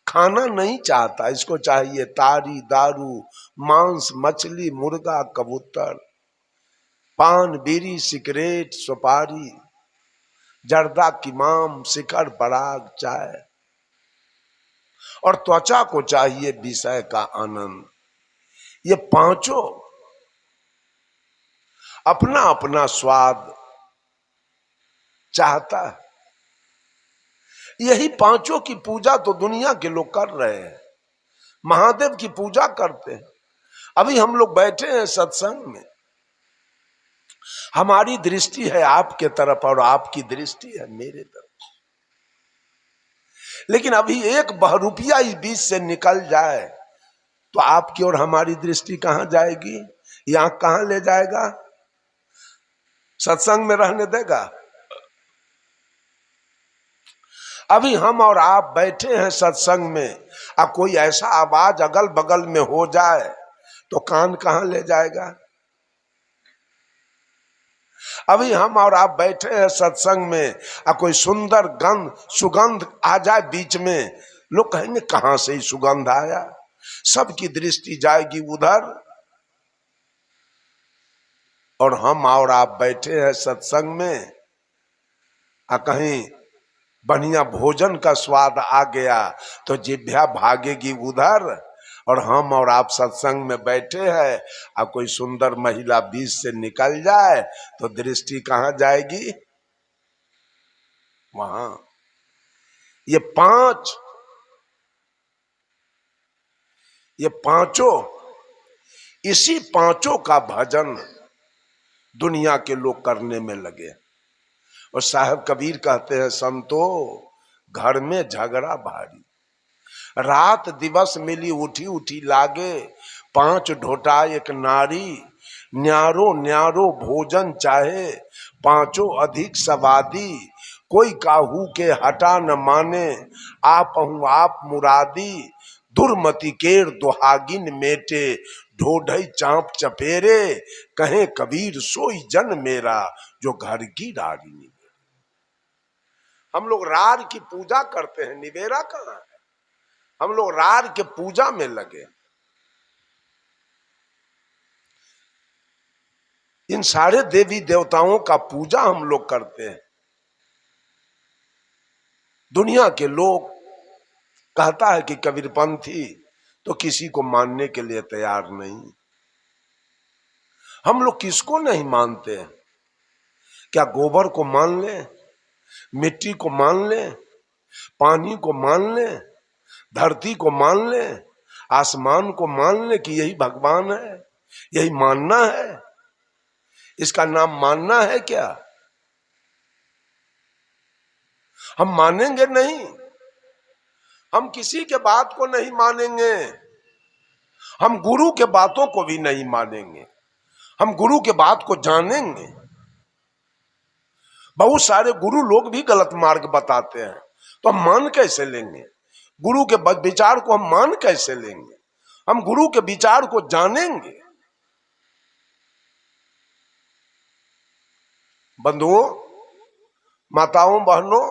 खाना नहीं चाहता। इसको चाहिए तारी, दारू, मांस, मछली, मुर्गा, कबूतर, पान, बीड़ी, सिगरेट, सुपारी, जर्दा, किमाम, शिखर, पराग, चाय। और त्वचा को चाहिए विषय का आनंद। ये पांचों अपना अपना स्वाद चाहता है। यही पांचों की पूजा तो दुनिया के लोग कर रहे हैं, महादेव की पूजा करते हैं। अभी हम लोग बैठे हैं सत्संग में, हमारी दृष्टि है आपके तरफ और आपकी दृष्टि है मेरे तरफ, लेकिन अभी एक बहरूपिया इस बीच से निकल जाए तो आपकी और हमारी दृष्टि कहां जाएगी? यहां कहां ले जाएगा? सत्संग में रहने देगा? अभी हम और आप बैठे हैं सत्संग में, और कोई ऐसा आवाज अगल बगल में हो जाए तो कान कहां ले जाएगा? अभी हम और आप बैठे हैं सत्संग में, और कोई सुंदर सुगंध आ जाए बीच में, लोग कहेंगे कहां से ही सुगंध आया? सबकी दृष्टि जाएगी उधर। और हम और आप बैठे हैं सत्संग में, कहीं बढ़िया भोजन का स्वाद आ गया तो जिह्वा भागेगी उधर। और हम और आप सत्संग में बैठे हैं, और कोई सुंदर महिला बीच से निकल जाए तो दृष्टि कहां जाएगी? वहां। ये पांचों, इसी पांचों का भजन दुनिया के लोग करने में लगे। और साहब कबीर कहते हैं, संतो घर में झगड़ा भारी, रात दिवस मिली उठी उठी लागे, 5 ढोटा एक नारी, न्यारो न्यारो भोजन चाहे, पांचों अधिक सवादी, कोई काहू के हटा न माने, आप हूं आप मुरादी, दुर्मति केर दुहागिन मेटे, ढोढई चांप चपेरे, कहे कबीर सोई जन मेरा, जो घर की रानी निवेरा। हम लोग रार की पूजा करते हैं, निवेरा कहां है? हम लोग रार के पूजा में लगे। इन सारे देवी देवताओं का पूजा हम लोग करते हैं। दुनिया के लोग कहता है कि कबीरपंथी, तो किसी को मानने के लिए तैयार नहीं। हम लोग किसको नहीं मानते हैं? क्या गोबर को मान ले, मिट्टी को मान ले, पानी को मान ले, धरती को मान ले, आसमान को मान ले कि यही भगवान है? यही मानना है? इसका नाम मानना है क्या? हम मानेंगे नहीं। हम किसी के बात को नहीं मानेंगे। हम गुरु के बातों को भी नहीं मानेंगे। हम गुरु के बात को जानेंगे। बहुत सारे गुरु लोग भी गलत मार्ग बताते हैं, तो हम मान कैसे लेंगे? गुरु के विचार को हम मान कैसे लेंगे? हम गुरु के विचार को जानेंगे। बंधुओं, माताओं, बहनों,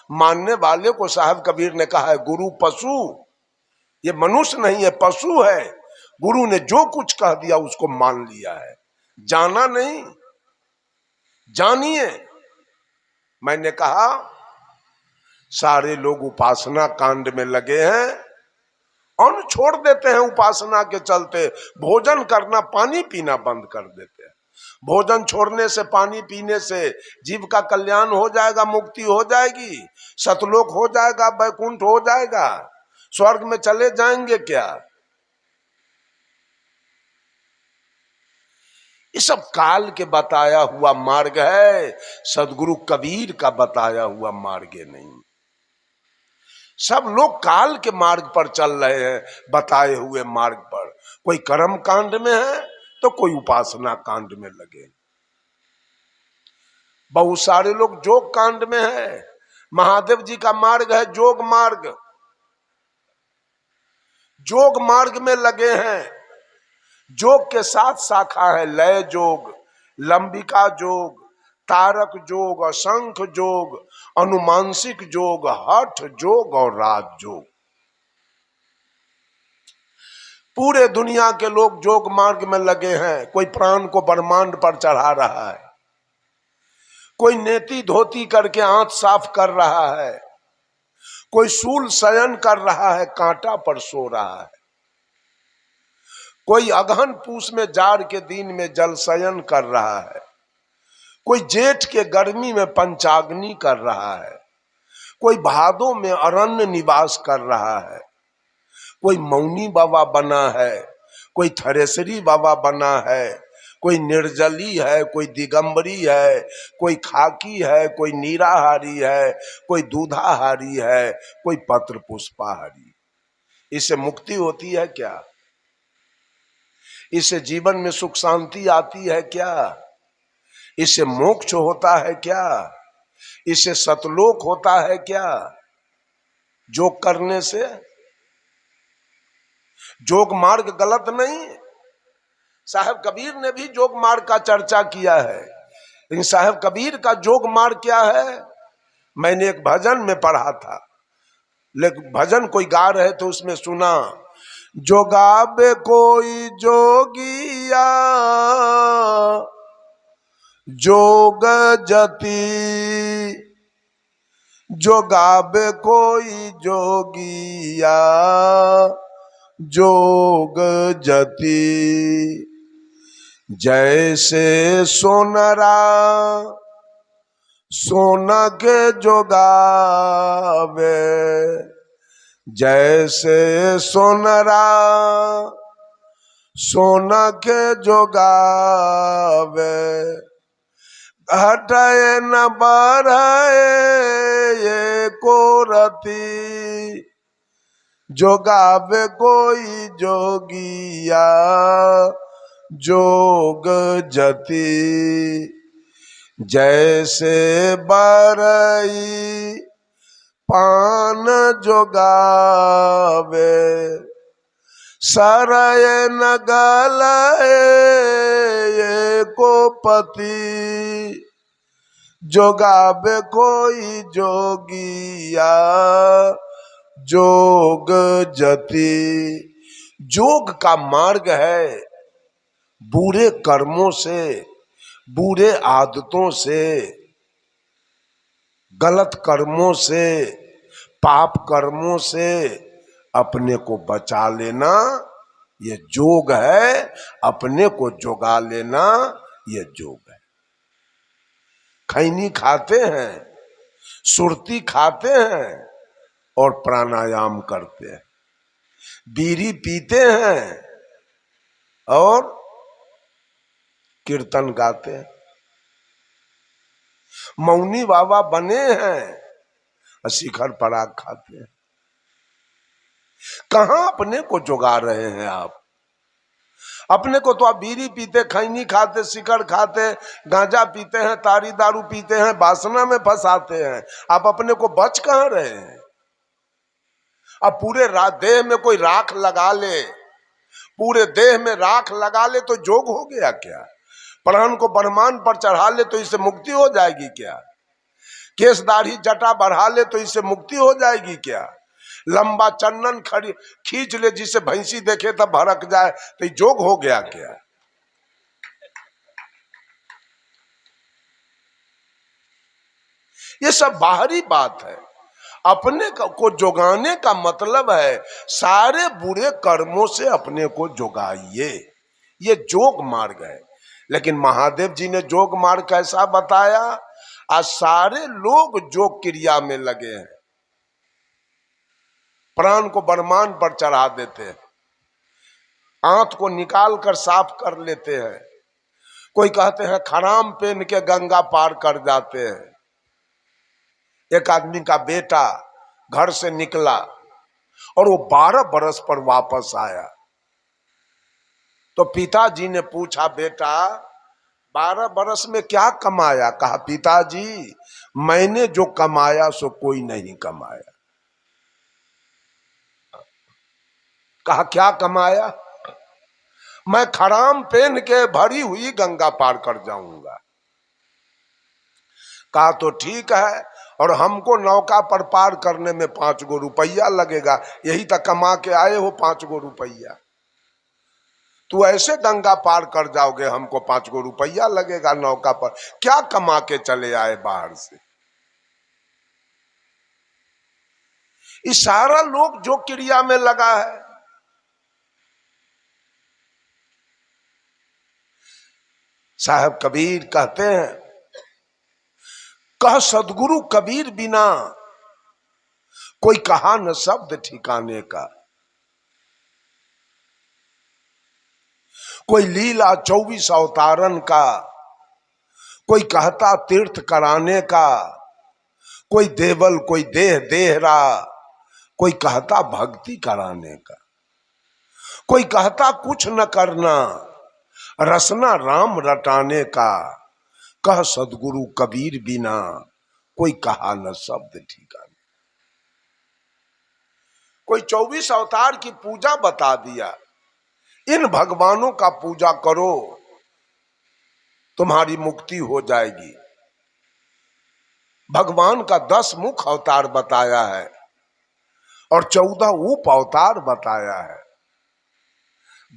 मानने वाले को साहब कबीर ने कहा है गुरु पशु, ये मनुष्य नहीं है, पशु है। गुरु ने जो कुछ कह दिया उसको मान लिया है, जाना नहीं। जानिए। मैंने कहा सारे लोग उपासना कांड में लगे हैं, अन्न छोड़ देते हैं उपासना के चलते। भोजन करना, पानी पीना बंद कर देते हैं। भोजन छोड़ने से, पानी पीने से जीव का कल्याण हो जाएगा, मुक्ति हो जाएगी, सतलोक हो जाएगा, वैकुंठ हो जाएगा, स्वर्ग में चले जाएंगे क्या? ये सब काल के बताया हुआ मार्ग है, सदगुरु कबीर का बताया हुआ मार्ग नहीं। सब लोग काल के मार्ग पर चल रहे हैं, बताए हुए मार्ग पर। कोई कर्म कांड में है तो कोई उपासना कांड में लगे। बहुत सारे लोग जोग कांड में है। महादेव जी का मार्ग है जोग मार्ग, जोग मार्ग में लगे हैं। जोग के साथ शाखा है लय जोग, लंबिका जोग, तारक जोग, असंख जोग, अनुमानसिक जोग, हठ जोग और राज जोग। पूरे दुनिया के लोग जोग मार्ग में लगे हैं। कोई प्राण को ब्रह्मांड पर चढ़ा रहा है, कोई नेति धोती करके आंत साफ कर रहा है, कोई शूल शयन कर रहा है, कांटा पर सो रहा है, कोई अगहन पूस में जाड़ के दिन में जल शयन कर रहा है, कोई जेठ के गर्मी में पंचाग्नि कर रहा है, कोई भादों में अरण्य निवास कर रहा है, कोई मौनी बाबा बना है, कोई थरेसरी बाबा बना है, कोई निर्जली है, कोई दिगंबरी है, कोई खाकी है, कोई नीराहारी है, कोई दूधाहारी है, कोई पत्र पुष्पाहारी। इससे मुक्ति होती है क्या? इससे जीवन में सुख शांति आती है क्या? इससे मोक्ष होता है क्या? इससे सतलोक होता है क्या? जोग करने से? जोग मार्ग गलत नहीं। साहब कबीर ने भी जोग मार्ग का चर्चा किया है, लेकिन साहब कबीर का जोग मार्ग क्या है? मैंने एक भजन में पढ़ा था, लेकिन भजन कोई गा रहे तो उसमें सुना, जोगाबे कोई जोगिया जोग जति, जोगाबे कोई जोगिया जोग जति, जैसे सोनरा सोना के जोगावे, जैसे सोनरा सोना के जोगावे, हटाए न बढ़ाए ये को रति, जोगावे कोई जोगिया जोग जति, जैसे बरई पान जोगावे, सरय न गलए ये को पति, जोगावे कोई जोगिया जोग जति। जोग का मार्ग है बुरे कर्मों से बुरे आदतों से, गलत कर्मों से, पाप कर्मों से अपने को बचा लेना ये जोग है। अपने को जोगा लेना ये जोग है। खैनी खाते हैं, सुरती खाते हैं और प्राणायाम करते हैं, बीड़ी पीते हैं और कीर्तन गाते हैं, मौनी बाबा बने हैं और शिखर पराग खाते हैं। कहां अपने को जोगा रहे हैं आप? अपने को तो आप बीड़ी पीते, खैनी खाते, शिखर खाते, गांजा पीते हैं, तारी दारू पीते हैं, वासना में फंसाते हैं। आप अपने को बच कहां रहे हैं? अब पूरे देह में कोई राख लगा ले, पूरे देह में राख लगा ले तो जोग हो गया क्या? प्राण को ब्रह्मांड पर चढ़ा ले तो इससे मुक्ति हो जाएगी क्या? केस दाढ़ी जटा बढ़ा ले तो इससे मुक्ति हो जाएगी क्या? लंबा चंदन खींच ले, जिसे भैंसी देखे तब भड़क जाए, तो ये जोग हो गया क्या? ये सब बाहरी बात है। अपने को जोगाने का मतलब है सारे बुरे कर्मों से अपने को जोगाइए। ये जोग मार्ग है। लेकिन महादेव जी ने जोग मार्ग कैसा बताया? आज सारे लोग जोग क्रिया में लगे हैं, प्राण को ब्रह्मांड पर चढ़ा देते हैं, आंत को निकाल कर साफ कर लेते हैं। कोई कहते हैं खराम पहन के गंगा पार कर जाते हैं। एक आदमी का बेटा घर से निकला और वो 12 बरस पर वापस आया। तो पिताजी ने पूछा, बेटा 12 बरस में क्या कमाया? कहा, पिताजी मैंने जो कमाया सो कोई नहीं कमाया। कहा, क्या कमाया? मैं खराम पहन के भरी हुई गंगा पार कर जाऊंगा। कहा, तो ठीक है, और हमको नौका पर पार करने में 5 गो रुपया लगेगा, यही तक कमा के आए हो 5 गो रुपया। तू ऐसे गंगा पार कर जाओगे, हमको 5 गो रुपया लगेगा नौका पर। क्या कमा के चले आए बाहर से? इस सारा लोग जो क्रिया में लगा है। साहब कबीर कहते हैं, कह सदगुरु कबीर बिना कोई कहा न शब्द ठिकाने का। कोई लीला 24 अवतारन का, कोई कहता तीर्थ कराने का, कोई देवल कोई देह देहरा, कोई कहता भक्ति कराने का, कोई कहता कुछ न करना रसना राम रटाने का। कह सदगुरु कबीर बिना कोई कहा न शब्द ठिकाने। कोई 24 अवतार की पूजा बता दिया, इन भगवानों का पूजा करो तुम्हारी मुक्ति हो जाएगी। भगवान का 10 मुख अवतार बताया है और 14 उप अवतार बताया है।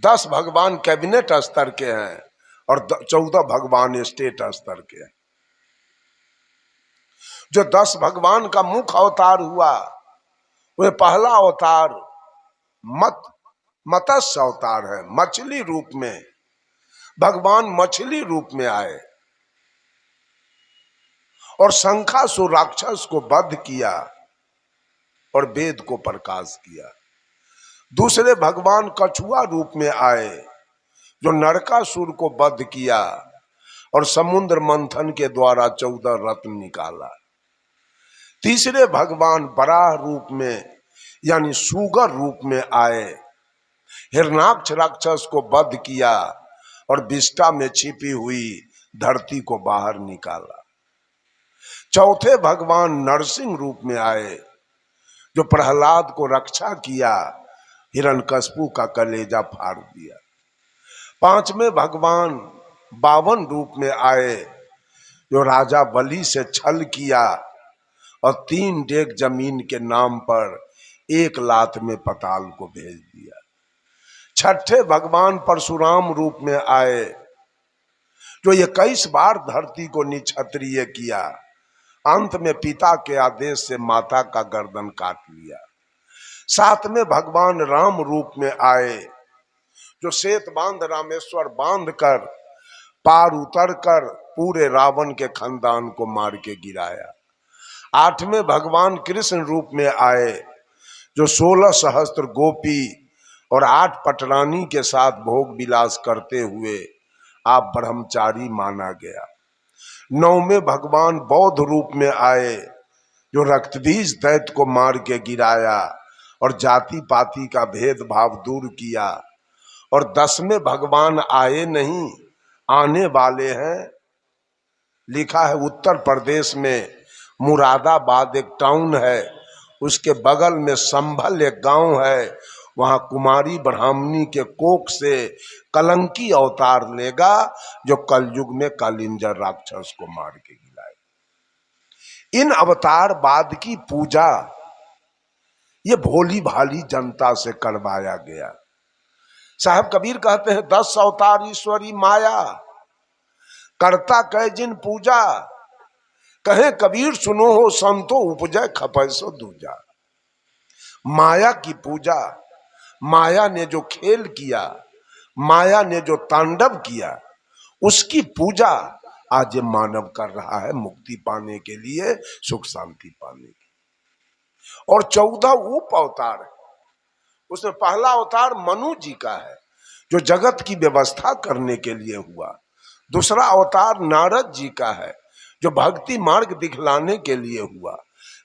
10 भगवान कैबिनेट स्तर के हैं और 14 भगवान स्टेट स्तर के हैं। जो 10 भगवान का मुख अवतार हुआ, वह पहला अवतार मत्स्य अवतार है। मछली रूप में भगवान मछली रूप में आए और शंखासुर राक्षस को वध किया और वेद को प्रकाश किया। दूसरे भगवान कछुआ रूप में आए, जो नरकासुर को वध किया और समुद्र मंथन के द्वारा 14 रत्न निकाला। तीसरे भगवान बराह रूप में यानी सुगर रूप में आए, हिरणाक्ष राक्षस को वध किया और विष्ठा में छिपी हुई धरती को बाहर निकाला। चौथे भगवान नरसिंह रूप में आए, जो प्रहलाद को रक्षा किया, हिरण्यकश्यप का कलेजा फाड़ दिया। पांचवें भगवान 52 रूप में आए, जो राजा बलि से छल किया और 3 डेग जमीन के नाम पर 1 लात में पताल को भेज दिया। छठे भगवान परशुराम रूप में आए, जो 21 बार धरती को निक्षत्रिय किया, अंत में पिता के आदेश से माता का गर्दन काट लिया। साथ में भगवान राम रूप में आए, जो श्वेत बांध रामेश्वर बांध कर पार उतर कर पूरे रावण के खानदान को मार के गिराया। 8वें भगवान कृष्ण रूप में आए, जो 16 सहस्त्र गोपी और 8 पटरानी के साथ भोग विलास करते हुए आप ब्रह्मचारी माना गया। 9वें भगवान बौद्ध रूप में आए, जो रक्तबीज दैत्य को मार के गिराया और जाति पाति का भेदभाव दूर किया। और 10वें भगवान आए नहीं, आने वाले हैं। लिखा है उत्तर प्रदेश में मुरादाबाद एक टाउन है, उसके बगल में संभल एक गांव है, वहां कुमारी ब्राह्मणी के कोख से कलंकी अवतार लेगा, जो कलयुग में कालिंजर राक्षस को मार के गिराए। इन अवतार बाद की पूजा ये भोली भाली जनता से करवाया गया। साहब कबीर कहते हैं 10 अवतार ईश्वरी माया, करता कह जिन पूजा, कहे कबीर सुनो हो संतो उपजय खपै सो दूजा। माया की पूजा, माया ने जो खेल किया, माया ने जो तांडव किया, उसकी पूजा आज ये मानव कर रहा है मुक्ति पाने के लिए, सुख शांति पाने के लिए। और 14 उप अवतार है। उसमें पहला अवतार मनु जी का है, जो जगत की व्यवस्था करने के लिए हुआ। दूसरा अवतार नारद जी का है, जो भक्ति मार्ग दिखलाने के लिए हुआ।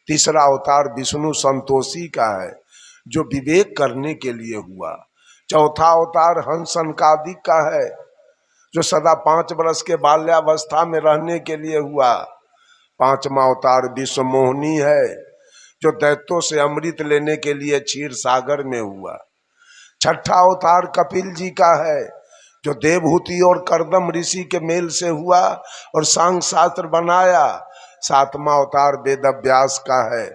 तीसरा अवतार विष्णु संतोषी का है, जो विवेक करने के लिए हुआ। चौथा अवतार हंस सनकादिक का है, जो सदा 5 वर्ष के बाल्यावस्था में रहने के लिए हुआ। 5वां अवतार विश्व मोहिनी है, जो दैत्यों से अमृत लेने के लिए क्षीर सागर में हुआ। 6ठा अवतार कपिल जी का है, जो देवहूति और कर्दम ऋषि के मेल से हुआ और सांग शास्त्र बनाया। 7वां अवतार वेद व्यास का है,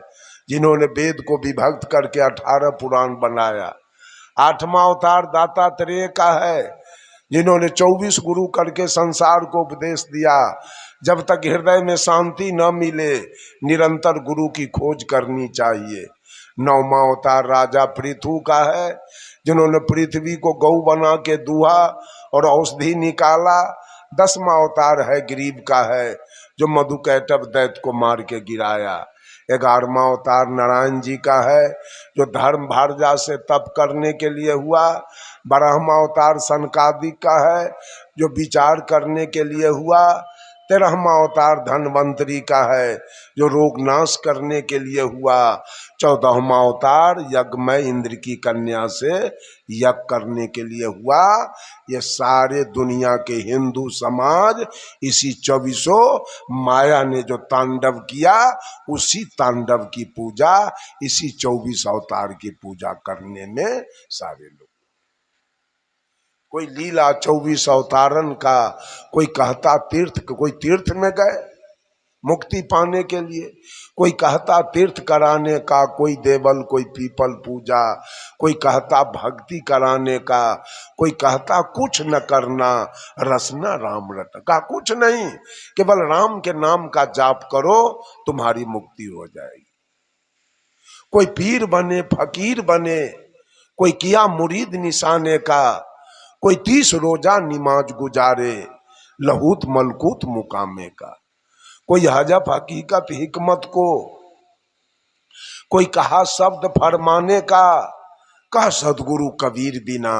जिन्होंने वेद को विभक्त करके 18 पुराण बनाया। 8वां अवतार दातात्रेय का है, जिन्होंने 24 गुरु करके संसार को उपदेश दिया। जब तक हृदय में शांति न मिले, निरंतर गुरु की खोज करनी चाहिए। 9वां अवतार राजा पृथु का है, जिन्होंने पृथ्वी को गौ बना के दूहा और औषधि निकाला। 10वां अवतार है गरीब का है, जो मधुकैटभ दैत्य को मार के गिराया। 11वां अवतार नारायण जी का है, जो धर्म भारजा से तप करने के लिए हुआ। 12वां अवतार सनकादिक का है, जो विचार करने के लिए हुआ। 13वां अवतार धनवंतरी का है, जो रोग नाश करने के लिए हुआ। 14वां अवतार यज्ञमय इंद्र की कन्या से यज्ञ करने के लिए हुआ। ये सारे दुनिया के हिंदू समाज इसी 24 माया ने जो तांडव किया, उसी तांडव की पूजा, इसी 24 अवतार की पूजा करने में सारे लोग। कोई लीला 24 अवतारन का, कोई कहता तीर्थ, कोई तीर्थ में गए मुक्ति पाने के लिए, कोई कहता तीर्थ कराने का, कोई देवल, कोई पीपल पूजा, कोई कहता भक्ति कराने का, कोई कहता कुछ न करना रसना राम रट का, कुछ नहीं, केवल राम के नाम का जाप करो तुम्हारी मुक्ति हो जाएगी। कोई पीर बने, फकीर बने, कोई किया मुरीद निशाने का, कोई 30 रोजा निमाज गुजारे लहूत मलकूत मुकामे का, कोई हजफ हकीकत हिकमत को, कोई कहा शब्द फरमाने का, कह सदगुरु कबीर बिना,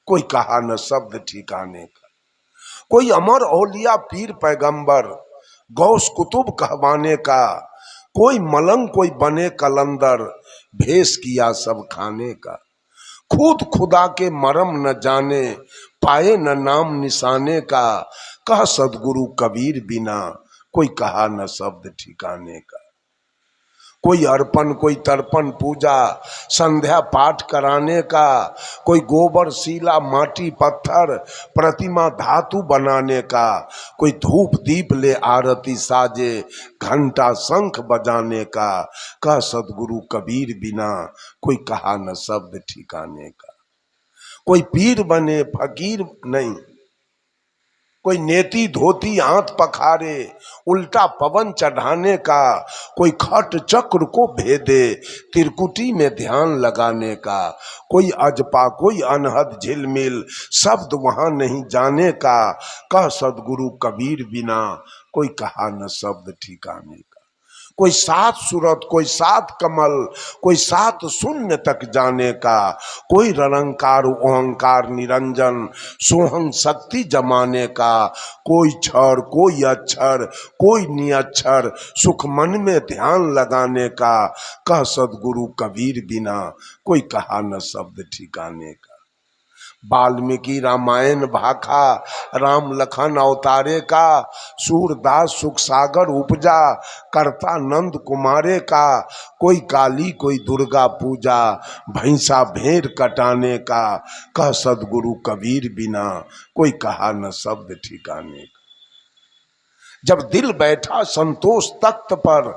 कोई कहा न शब्द ठिकाने का, कोई अमर औलिया पीर पैगंबर गौस कुतुब कहवाने का, कोई मलंग कोई बने कलंदर भेष किया सब खाने का, खुद खुदा के मरम न जाने पाए न नाम निशाने का, कह सदगुरु कबीर बिना, कोई कहा न शब्द ठिकाने का, कोई अर्पण कोई तर्पण पूजा संध्या पाठ कराने का, कोई गोबर सीला माटी पत्थर प्रतिमा धातु बनाने का, कोई धूप दीप ले आरती साजे घंटा शंख बजाने का, कह सदगुरु कबीर बिना, कोई कहा न शब्द ठिकाने का, कोई पीर बने फकीर नहीं, कोई नेती धोती हाथ पखारे उल्टा पवन चढ़ाने का, कोई खट चक्र को भेदे त्रिकुटी में ध्यान लगाने का, कोई अजपा कोई अनहद झिलमिल शब्द वहां नहीं जाने का, कह सदगुरु कबीर बिना कोई कहा न शब्द ठिकाने का। कोई सात सूरत कोई सात कमल कोई सात शून्य तक जाने का, कोई रंकार ओंकार निरंजन सोहं शक्ति जमाने का, कोई क्षर कोई अक्षर कोई निअक्षर सुख मन में ध्यान लगाने का, कह सदगुरु कबीर बिना कोई कहा न शब्द ठिकाने का। वाल्मीकि रामायण भाखा राम लखन अवतारे का, सूरदास सुख सागर उपजा करता नंद कुमारे का, कोई काली कोई दुर्गा पूजा भैंसा भेड़ कटाने का, कह सदगुरु कबीर बिना कोई कहा न शब्द ठिकाने का। जब दिल बैठा संतोष तख्त पर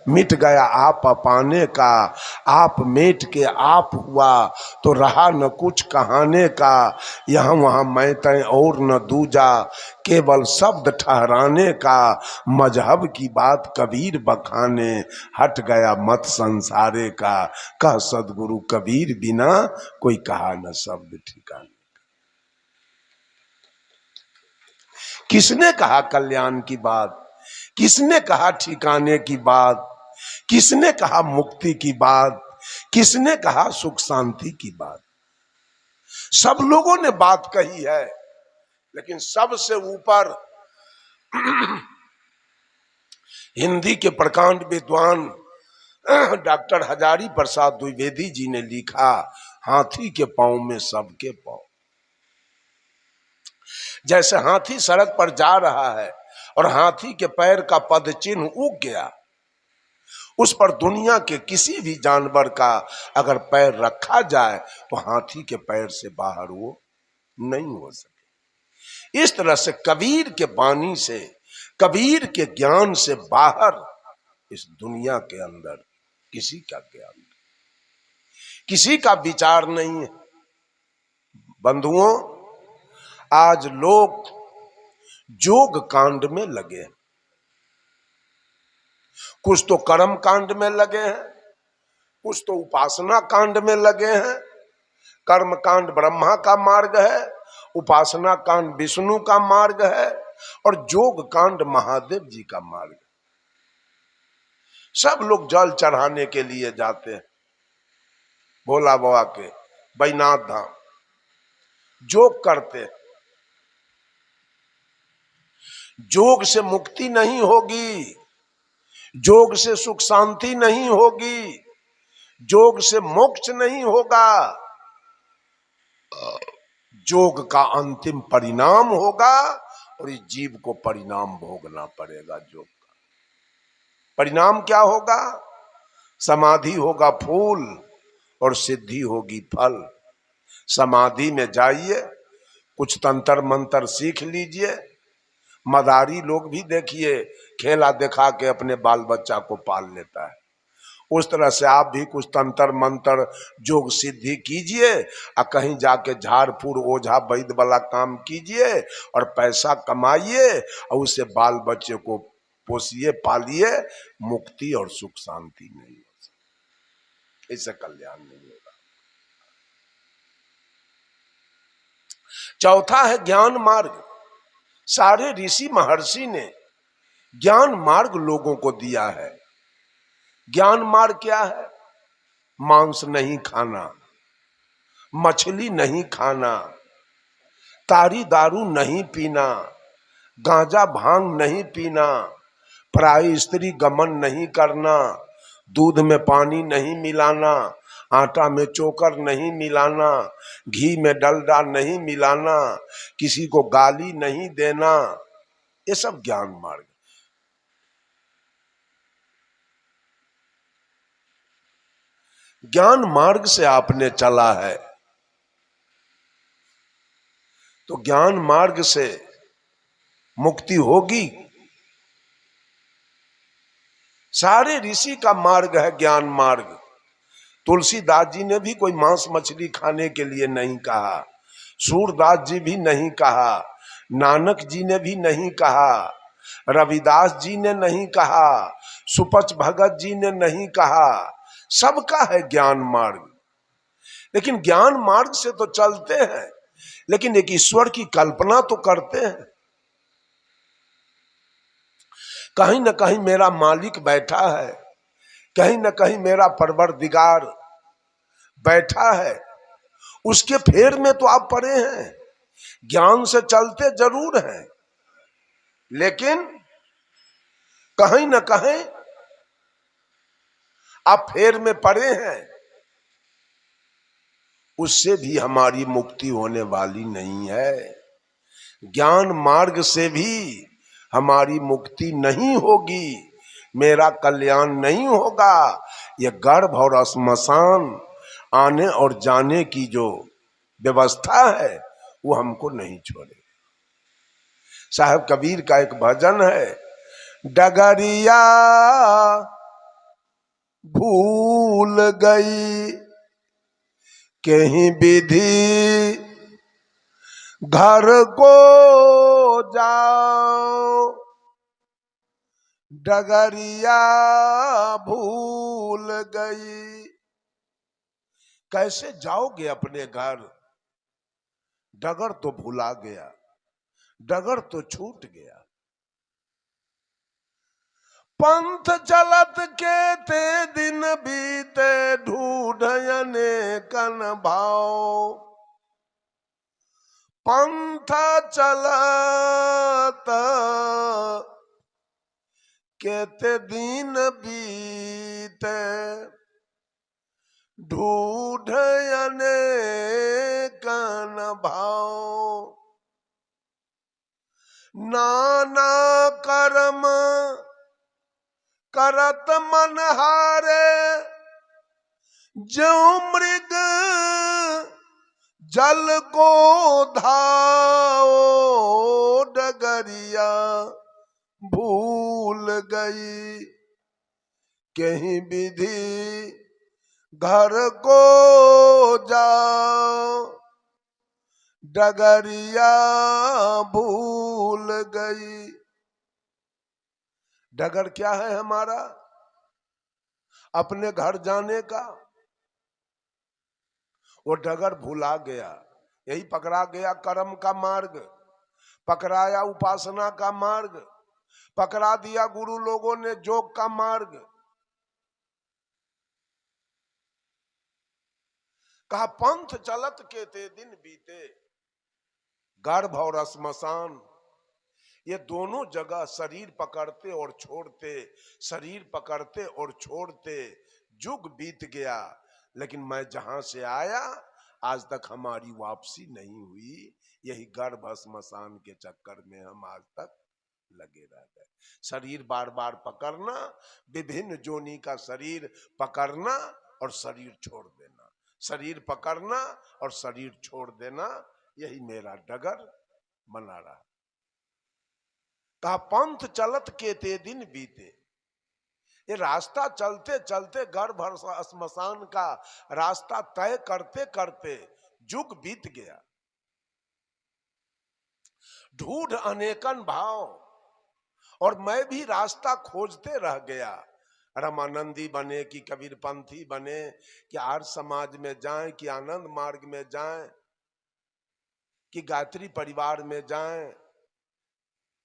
मिट गया आप पाने का, आप मेट के आप हुआ तो रहा न कुछ कहाने का, यहाँ वहाँ मैं तय और न दूजा केवल शब्द ठहराने का, मजहब की बात कबीर बखाने हट गया मत संसारे का, कह सदगुरु कबीर बिना कोई कहा न शब्द ठिकाने। किसने कहा कल्याण की बात, किसने कहा ठिकाने की बात, किसने कहा मुक्ति की बात, किसने कहा सुख शांति की बात। सब लोगों ने बात कही है, लेकिन सबसे ऊपर हिंदी के प्रकांड विद्वान डॉक्टर हजारी प्रसाद द्विवेदी जी ने लिखा, हाथी के पांव में सबके पांव। जैसे हाथी सड़क पर जा रहा है और हाथी के पैर का पद चिन्ह उग गया, उस पर दुनिया के किसी भी जानवर का अगर पैर रखा जाए तो हाथी के पैर से बाहर वो नहीं हो सके। इस तरह से कबीर के वाणी से, कबीर के ज्ञान से बाहर इस दुनिया के अंदर किसी का ज्ञान नहीं, किसी का विचार नहीं है। बंधुओं, आज लोग जोग कांड में लगे हैं, कुछ तो कर्म कांड में लगे हैं, कुछ तो उपासना कांड में लगे हैं। कर्म कांड ब्रह्मा का मार्ग है, उपासना कांड विष्णु का मार्ग है, और जोग कांड महादेव जी का मार्ग है। सब लोग जल चढ़ाने के लिए जाते हैं भोला बाबा के बैजनाथ धाम, जोग करते हैं। जोग से मुक्ति नहीं होगी, जोग से सुख शांति नहीं होगी, जोग से मोक्ष नहीं होगा। जोग का अंतिम परिणाम होगा और इस जीव को परिणाम भोगना पड़ेगा। जोग का परिणाम क्या होगा? समाधि होगा फूल और सिद्धि होगी फल। समाधि में जाइए, कुछ तंत्र मंत्र सीख लीजिए। मदारी लोग भी देखिए खेला दिखा के अपने बाल बच्चा को पाल लेता है। उस तरह से आप भी कुछ तंत्र मंत्र जोग सिद्धि कीजिए और कहीं जाके झाड़ फूड़ ओझा वैद्य वाला काम कीजिए और पैसा कमाइए और उससे बाल बच्चे को पोसिए पालिए। मुक्ति और सुख शांति नहीं हो सकती, इससे कल्याण नहीं होगा। चौथा है ज्ञान मार्ग। सारे ऋषि महर्षि ने ज्ञान मार्ग लोगों को दिया है। ज्ञान मार्ग क्या है? मांस नहीं खाना, मछली नहीं खाना, तारी दारू नहीं पीना, गांजा भांग नहीं पीना, पराई स्त्री गमन नहीं करना, दूध में पानी नहीं मिलाना, आटा में चोकर नहीं मिलाना, घी में डलडा नहीं मिलाना, किसी को गाली नहीं देना। ये सब ज्ञान मार्ग। ज्ञान मार्ग से आपने चला है तो ज्ञान मार्ग से मुक्ति होगी। सारे ऋषि का मार्ग है ज्ञान मार्ग। तुलसीदास जी ने भी कोई मांस मछली खाने के लिए नहीं कहा, सूरदास जी भी नहीं कहा, नानक जी ने भी नहीं कहा, रविदास जी ने नहीं कहा, सुपच भगत जी ने नहीं कहा। सबका है ज्ञान मार्ग, लेकिन ज्ञान मार्ग से तो चलते हैं, लेकिन एक ईश्वर की कल्पना तो करते हैं। कहीं न कहीं मेरा मालिक बैठा है, कहीं न कहीं मेरा परवरदिगार बैठा है, उसके फेर में तो आप पड़े हैं। ज्ञान से चलते जरूर हैं, लेकिन कहीं न कहीं आप फेर में पड़े हैं। उससे भी हमारी मुक्ति होने वाली नहीं है, ज्ञान मार्ग से भी हमारी मुक्ति नहीं होगी, मेरा कल्याण नहीं होगा। ये गर्भ और श्मशान आने और जाने की जो व्यवस्था है वो हमको नहीं छोड़े। साहब कबीर का एक भजन है, डगरिया भूल गई कहीं विधि घर को जाओ, डगरिया भूल गई। कैसे जाओगे अपने घर? डगर तो भुला गया, डगर तो छूट गया। पंथ चलत के ते दिन बीते ढूंढने कन भाव, पंथ चलत केते दिन बीते ढूंढने कन भाव, नाना कर्म करत मन हारे जो मृग जल को धाओ, डगरिया भूल गई कहीं विधि घर को जाओ, डगरिया भूल गई। डगर क्या है हमारा? अपने घर जाने का। वो डगर भुला गया, यही पकड़ा गया कर्म का मार्ग, पकड़ाया उपासना का मार्ग, पकड़ा दिया गुरु लोगों ने जोग का मार्ग। कहा पंथ चलत के ते दिन बीते, गर्भ और श्मशान ये दोनों जगह शरीर पकड़ते और छोड़ते, शरीर पकड़ते और छोड़ते युग बीत गया, लेकिन मैं जहां से आया आज तक हमारी वापसी नहीं हुई। यही गर्भ श्मशान के चक्कर में हम आज तक लगे रह गए। शरीर बार बार पकड़ना, विभिन्न जोनी का शरीर पकड़ना और शरीर छोड़ देना, शरीर पकड़ना और शरीर छोड़ देना, यही मेरा डगर बना रहा। कहा पंथ चलत के ते दिन बीते, ये रास्ता चलते चलते गर्भ और श्मशान का रास्ता तय करते करते युग बीत गया। ढूंढ अनेकन भाव, और मैं भी रास्ता खोजते रह गया। रामानंदी बने कि कबीरपंथी बने, कि आर्य समाज में जाएं, कि आनंद मार्ग में जाएं, कि गायत्री परिवार में जाएं,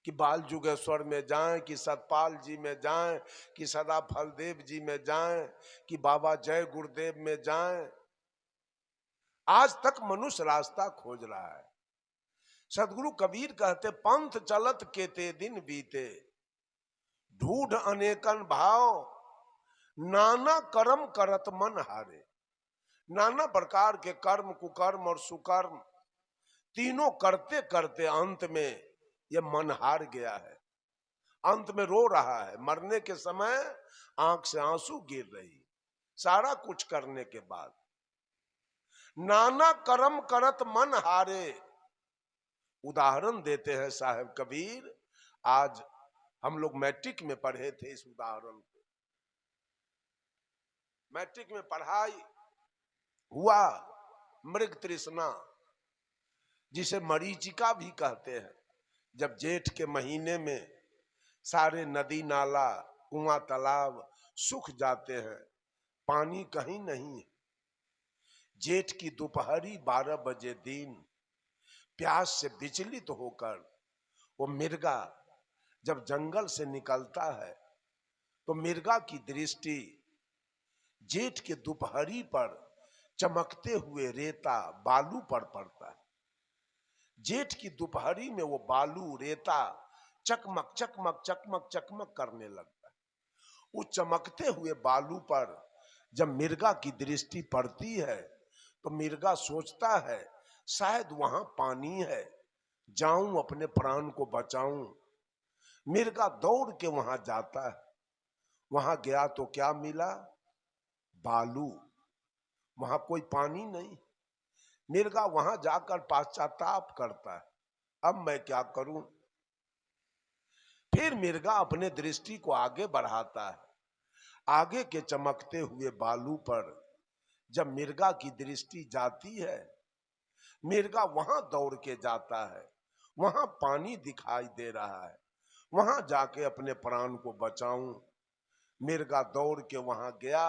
कि बाल जुगेश्वर में जाएं, कि सतपाल जी में जाएं, कि सदा फलदेव जी में जाएं, कि बाबा जय गुरुदेव में जाएं। आज तक मनुष्य रास्ता खोज रहा है। सदगुरु कबीर कहते पंथ चलत केते दिन बीते ढूंढ अनेकन भाव, नाना कर्म करत मन हारे। नाना प्रकार के कर्म, कुकर्म और सुकर्म तीनों करते करते अंत में यह मन हार गया है, अंत में रो रहा है। मरने के समय आंख से आंसू गिर रही, सारा कुछ करने के बाद। नाना कर्म करत मन हारे, उदाहरण देते हैं साहब कबीर। आज हम लोग मैट्रिक में पढ़े थे इस उदाहरण को। मैट्रिक में पढ़ाई हुआ, मृग तृष्णा जिसे मरीचिका भी कहते हैं, जब जेठ के महीने में सारे नदी नाला कुआं तालाब सूख जाते हैं, पानी कहीं नहीं है। जेठ की दोपहरी 12 बजे दिन प्यास से विचलित होकर वो मिर्गा जब जंगल से निकलता है तो मिर्गा की दृष्टि जेठ के दोपहरी पर चमकते हुए रेता बालू पर पड़ता है। जेठ की दोपहरी में वो बालू रेता चकमक चकमक चकमक चकमक करने लगता है। उस चमकते हुए बालू पर जब मिर्गा की दृष्टि पड़ती है तो मिर्गा सोचता है शायद वहां पानी है, जाऊं अपने प्राण को बचाऊं। मिर्गा दौड़ के वहां जाता है। वहां गया तो क्या मिला? बालू, वहां कोई पानी नहीं। मिर्गा वहां जाकर पश्चाताप करता है, अब मैं क्या करूं। फिर मिर्गा अपने दृष्टि को आगे बढ़ाता है। आगे के चमकते हुए बालू पर जब मिर्गा की दृष्टि जाती है, मिर्गा वहां दौड़ के जाता है। वहां पानी दिखाई दे रहा है, वहां जाके अपने प्राण को बचाऊं। मिर्गा दौड़ के वहां गया,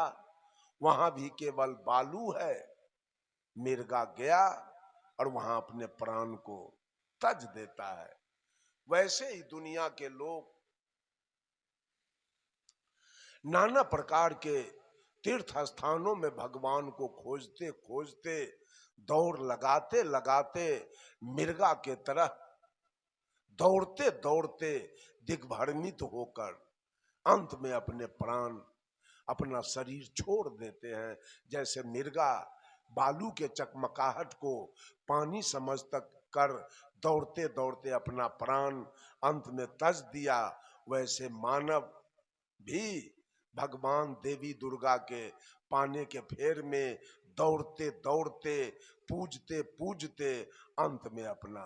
वहां भी केवल बालू है। मिर्गा गया और वहां अपने प्राण को तज देता है। वैसे ही दुनिया के लोग नाना प्रकार के तीर्थ स्थानों में भगवान को खोजते खोजते दौड़ लगाते लगाते मिर्गा के तरह दौड़ते दौड़ते दिग्भ्रमित होकर अंत में अपने प्राण अपना शरीर छोड़ देते हैं। जैसे मिर्गा बालू के चकमकाहट को पानी समझ तक कर दौड़ते दौड़ते अपना प्राण अंत में तज दिया, वैसे मानव भी भगवान देवी दुर्गा के पाने के फेर में दौड़ते दौड़ते पूजते पूजते अंत में अपना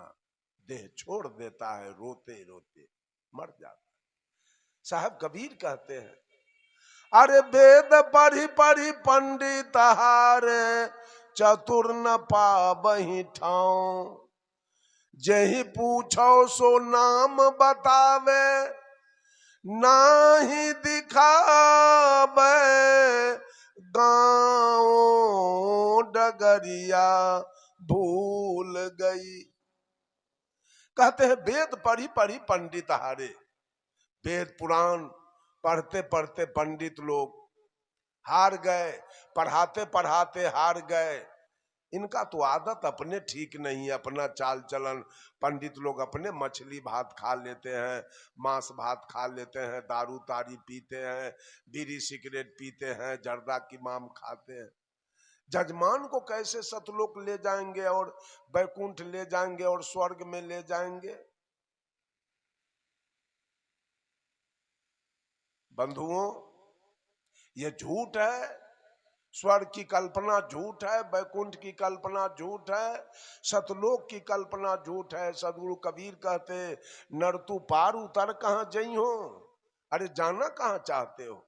देह छोड़ देता है, रोते रोते मर जाता है। साहब कबीर कहते हैं, अरे वेद पढ़ी पढ़ी पंडित हारे चतुर न पाबहि ठाव, जही पूछो सो नाम बतावे नाही दिखावे, गाँव डगरिया भूल गई। कहते हैं वेद पढ़ी पढ़ी पंडित हारे, वेद पुराण पढ़ते पढ़ते पंडित लोग हार गए, पढ़ाते पढ़ाते हार गए। इनका तो आदत अपने ठीक नहीं है, अपना चाल चलन। पंडित लोग अपने मछली भात खा लेते हैं, मांस भात खा लेते हैं, दारू तारी पीते हैं, बीड़ी सिगरेट पीते हैं, जर्दा की माम खाते हैं। जजमान को कैसे सतलोक ले जाएंगे और बैकुंठ ले जाएंगे और स्वर्ग में ले जाएंगे? बंधुओं, ये झूठ है। स्वर्ग की कल्पना झूठ है, बैकुंठ की कल्पना झूठ है, सतलोक की कल्पना झूठ है। सदगुरु कबीर कहते, नर तू पार उतर कहां जई हो। अरे जाना कहां चाहते हो?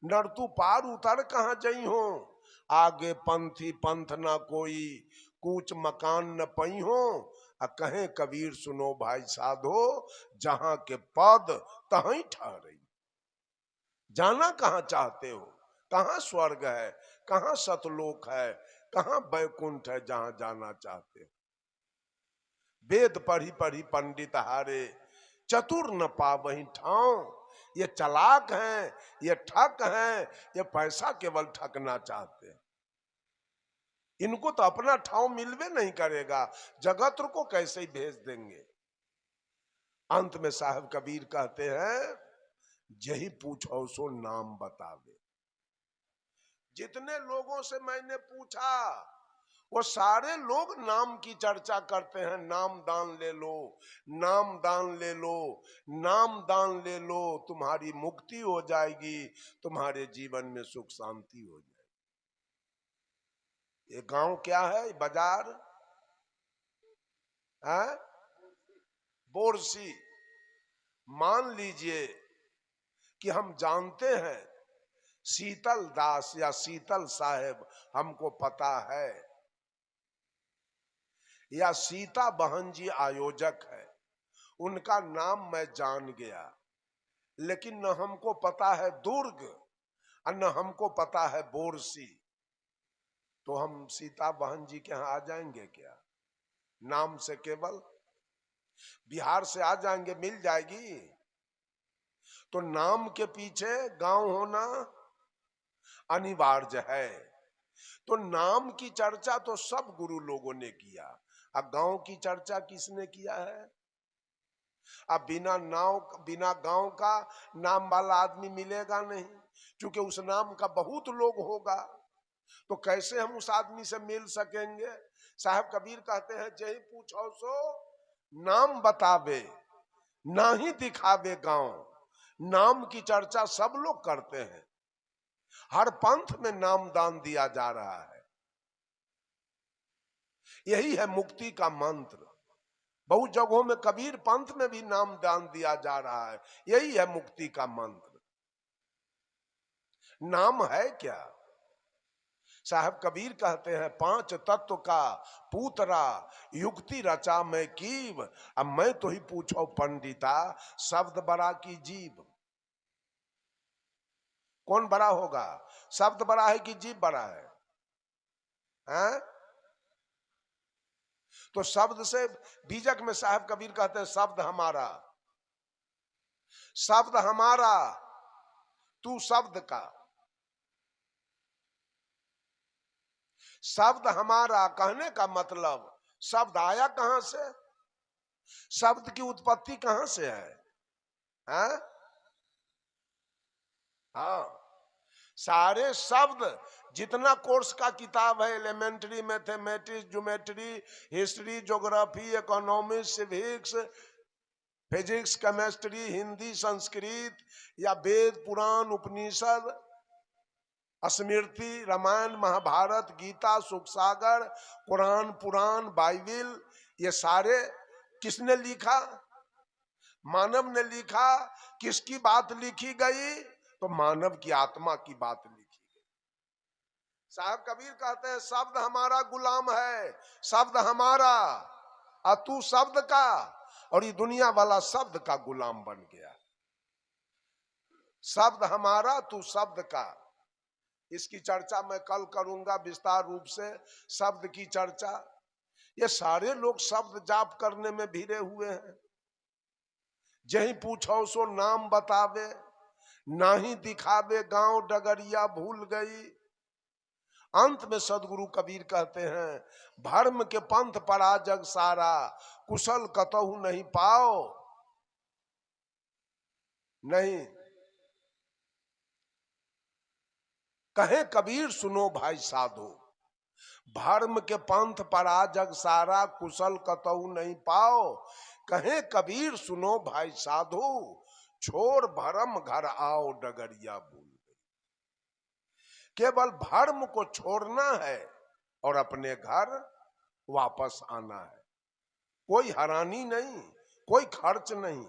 नर तू पार उतर कहां जई हो, आगे पंथी पंथ ना कोई, कूच मकान न पई हो। कहे कबीर सुनो भाई साधो, जहां के पद तहीं ठहरई। जाना कहां चाहते हो? कहां स्वर्ग है, कहां सतलोक है, कहां बैकुंठ है जहां जाना चाहते हो? वेद पढ़ी पढ़ी पंडित हारे चतुर न पावहि ठाव। ये चालाक हैं, ये ठग हैं, ये पैसा केवल ठगना चाहते हैं। इनको तो अपना ठाव मिलवे नहीं करेगा, जगत को कैसे ही भेज देंगे। अंत में साहब कबीर कहते हैं, यही पूछो सो नाम बतावे। जितने लोगों से मैंने पूछा वो सारे लोग नाम की चर्चा करते हैं। नाम दान ले लो, नाम दान ले लो, नाम दान ले लो, तुम्हारी मुक्ति हो जाएगी, तुम्हारे जीवन में सुख शांति हो जाएगी। ये गांव क्या है? बाजार है, बोरसी। मान लीजिए कि हम जानते हैं शीतल दास या शीतल साहेब हमको पता है, या सीता बहन जी आयोजक है, उनका नाम मैं जान गया, लेकिन न हमको पता है दुर्ग और न हमको पता है बोरसी, तो हम सीता बहन जी के यहाँ आ जाएंगे क्या? नाम से केवल बिहार से आ जाएंगे, मिल जाएगी। तो नाम के पीछे गांव होना अनिवार्य है। तो नाम की चर्चा तो सब गुरु लोगों ने किया, अब गांव की चर्चा किसने किया है? अब बिना गांव का नाम वाला आदमी मिलेगा नहीं, क्योंकि उस नाम का बहुत लोग होगा, तो कैसे हम उस आदमी से मिल सकेंगे? साहब कबीर कहते हैं, जही पूछो सो नाम बतावे, ना ही दिखावे गांव। नाम की चर्चा सब लोग करते हैं, हर पंथ में नाम दान दिया जा रहा है। यही है मुक्ति का मंत्र। बहुत जगहों में कबीर पंथ में भी नाम दान दिया जा रहा है। यही है मुक्ति का मंत्र। नाम है क्या? साहब कबीर कहते हैं, पांच तत्व का पूतरा युक्ति रचा मैं कीव। अब मैं तो ही पूछो पंडिता, शब्द बड़ा की जीव? कौन बड़ा होगा? शब्द बड़ा है कि जीव बड़ा है? हैं? तो शब्द से बीजक में साहब कबीर कहते हैं, शब्द हमारा, शब्द हमारा तू शब्द का। शब्द हमारा कहने का मतलब, शब्द आया कहां से? शब्द की उत्पत्ति कहां से है? हैं? हाँ, सारे शब्द, जितना कोर्स का किताब है, elementary, mathematics, geometry, history, geography, economics, civics, physics, chemistry, Hindi, Sanskrit, या वेद, पुराण, उपनिषद, स्मृति, रामायण, महाभारत, गीता, सुखसागर, कुरान, पुराण, बाइबिल, ये सारे किसने लिखा? मानव ने लिखा। किसकी बात लिखी गई? तो मानव की आत्मा की बात लिखी गई। साहब कबीर कहते हैं, शब्द हमारा गुलाम है, शब्द हमारा, और तू शब्द का। और ये दुनिया वाला शब्द का गुलाम बन गया। शब्द हमारा, तू शब्द का। इसकी चर्चा मैं कल करूंगा विस्तार रूप से, शब्द की चर्चा। ये सारे लोग शब्द जाप करने में भिड़े हुए हैं। जही पूछो सो नाम बतावे, ना ही दिखावे गांव डगरिया भूल गई। अंत में सदगुरु कबीर कहते हैं, भर्म के पंथ पड़ा जग सारा, कुशल कतहु नहीं पाओ। नहीं, कहे कबीर सुनो भाई साधो, भर्म के पंथ पड़ा जग सारा, कुशल कतहु नहीं पाओ। कहे कबीर सुनो भाई साधो, छोड़ भरम घर आओ डगरिया भूल गई। केवल भर्म को छोड़ना है और अपने घर वापस आना है। कोई हैरानी नहीं, कोई खर्च नहीं।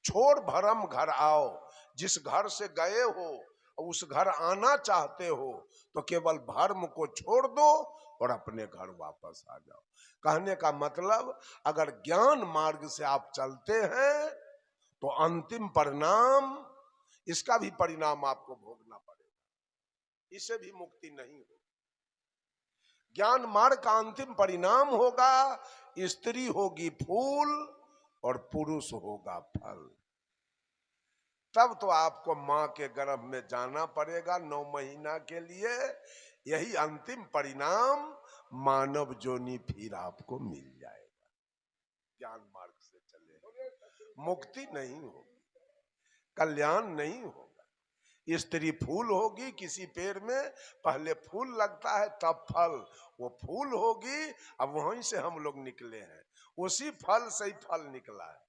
छोड़ भरम घर आओ, जिस घर से गए हो उस घर आना चाहते हो, तो केवल भर्म को छोड़ दो और अपने घर वापस आ जाओ। कहने का मतलब, अगर ज्ञान मार्ग से आप चलते हैं तो अंतिम परिणाम, इसका भी परिणाम आपको भोगना पड़ेगा, इससे भी मुक्ति नहीं होगी। ज्ञान मार्ग का अंतिम परिणाम होगा, स्त्री होगी फूल और पुरुष होगा फल। तब तो आपको मां के गर्भ में जाना पड़ेगा 9 महीना के लिए। यही अंतिम परिणाम, मानव जोनी फिर आपको मिल जाएगा। ज्ञान मार्ग से चले, मुक्ति नहीं होगी, कल्याण नहीं होगा। स्त्री फूल होगी किसी पेड़ में, पहले फूल लगता है तब फल, वो फूल होगी। अब वहीं से हम लोग निकले हैं, उसी फल से ही फल निकला है।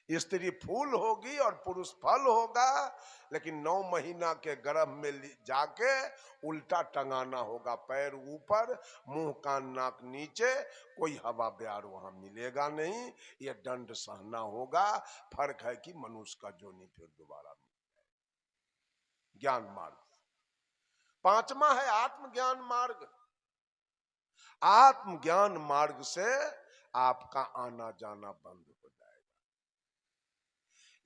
स्त्री फूल होगी और पुरुष फल होगा, लेकिन 9 महीना के गर्भ में जाके उल्टा टंगाना होगा, पैर ऊपर, मुंह कान नाक नीचे, कोई हवा प्यार वहां मिलेगा नहीं, ये दंड सहना होगा। फर्क है कि मनुष्य का जोनी फिर दोबारा मिल जाए। ज्ञान मार्ग। पांचवा है आत्मज्ञान मार्ग। आत्मज्ञान मार्ग से आपका आना जाना बंद हो जाएगा।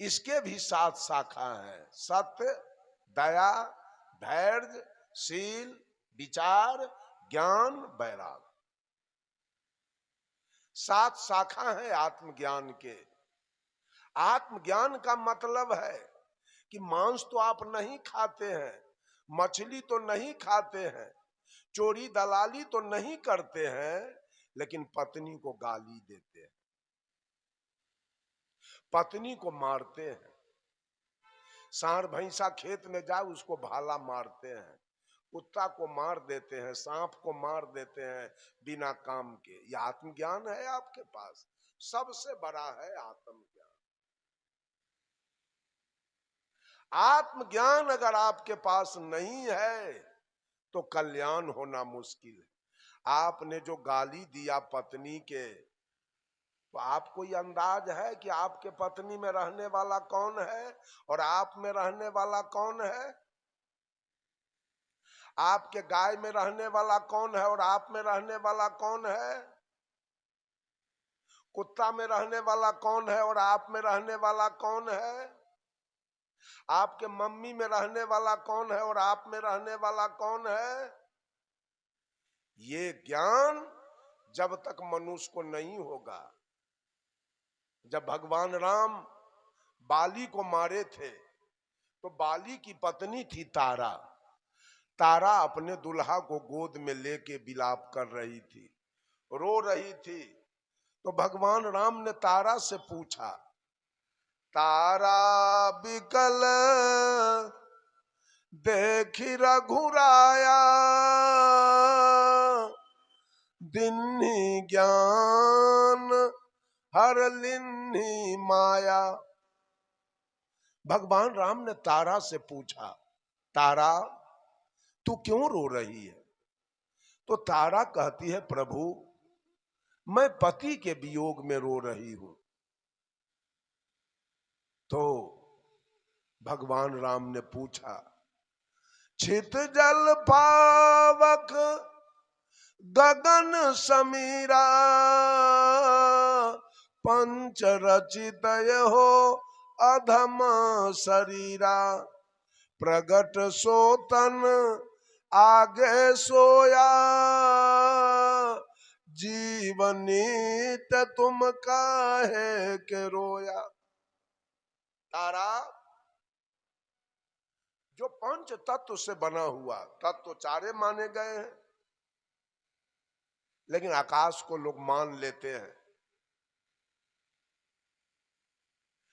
इसके भी 7 शाखा हैं, सत्य, दया, धैर्य, शील, विचार, ज्ञान, वैराग। 7 शाखा है आत्मज्ञान के। आत्मज्ञान का मतलब है कि मांस तो आप नहीं खाते हैं, मछली तो नहीं खाते हैं, चोरी दलाली तो नहीं करते हैं, लेकिन पत्नी को गाली देते हैं, पत्नी को मारते हैं, सांड भैंसा खेत में जाए उसको भाला मारते हैं, कुत्ता को मार देते हैं, सांप को मार देते हैं बिना काम के। यह आत्मज्ञान है आपके पास? सबसे बड़ा है आत्मज्ञान। आत्मज्ञान अगर आपके पास नहीं है तो कल्याण होना मुश्किल है। आपने जो गाली दिया पत्नी के, तो आपको ये अंदाज है कि आपके पत्नी में रहने वाला कौन है और आप में रहने वाला कौन है? आपके गाय में रहने वाला कौन है और आप में रहने वाला कौन है? कुत्ता में रहने वाला कौन है और आप में रहने वाला कौन है? आपके मम्मी में रहने वाला कौन है और आप में रहने वाला कौन है? ये ज्ञान जब तक मनुष्य को नहीं होगा। जब भगवान राम बाली को मारे थे तो बाली की पत्नी थी तारा। तारा अपने दुल्हा को गोद में लेके विलाप कर रही थी, रो रही थी। तो भगवान राम ने तारा से पूछा, तारा बिकल देखी रघुराया, दिन्ही ज्ञान हर लिन्ही माया। भगवान राम ने तारा से पूछा, तारा तू क्यों रो रही है? तो तारा कहती है, प्रभु मैं पति के वियोग में रो रही हूं। तो भगवान राम ने पूछा, छित जल पावक गगन समीरा, पंच रचित हो अधम शरीरा, प्रगट सोतन आगे सोया, जीवनीत तुम काहे के रोया। तारा, जो पंच तत्व से बना हुआ, तत्व चारे माने गए हैं लेकिन आकाश को लोग मान लेते हैं।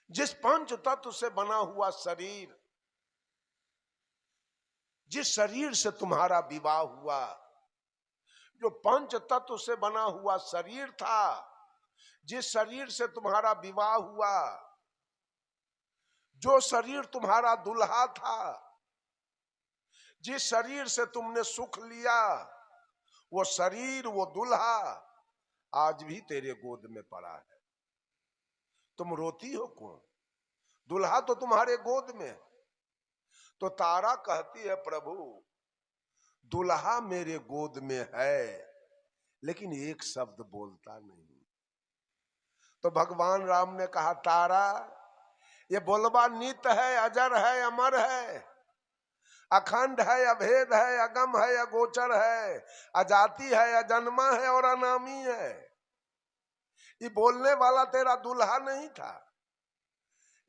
जिस पंच तत्व से बना हुआ शरीर, जिस शरीर से तुम्हारा विवाह हुआ, जो पंच तत्व से बना हुआ शरीर था, जिस शरीर से तुम्हारा विवाह हुआ, जो शरीर तुम्हारा दुल्हा था, जिस शरीर से तुमने सुख लिया, वो शरीर, वो दुल्हा आज भी तेरे गोद में पड़ा है। तुम रोती हो क्यों? दुल्हा तो तुम्हारे गोद में। तो तारा कहती है, प्रभु दुल्हा मेरे गोद में है लेकिन एक शब्द बोलता नहीं। तो भगवान राम ने कहा, तारा ये बोलबा नित्य है, अजर है, अमर है, अखंड है, अभेद है, अगम है, अगोचर है, अजाति है, अजन्मा है और अनामी है। ये बोलने वाला तेरा दुल्हा नहीं था।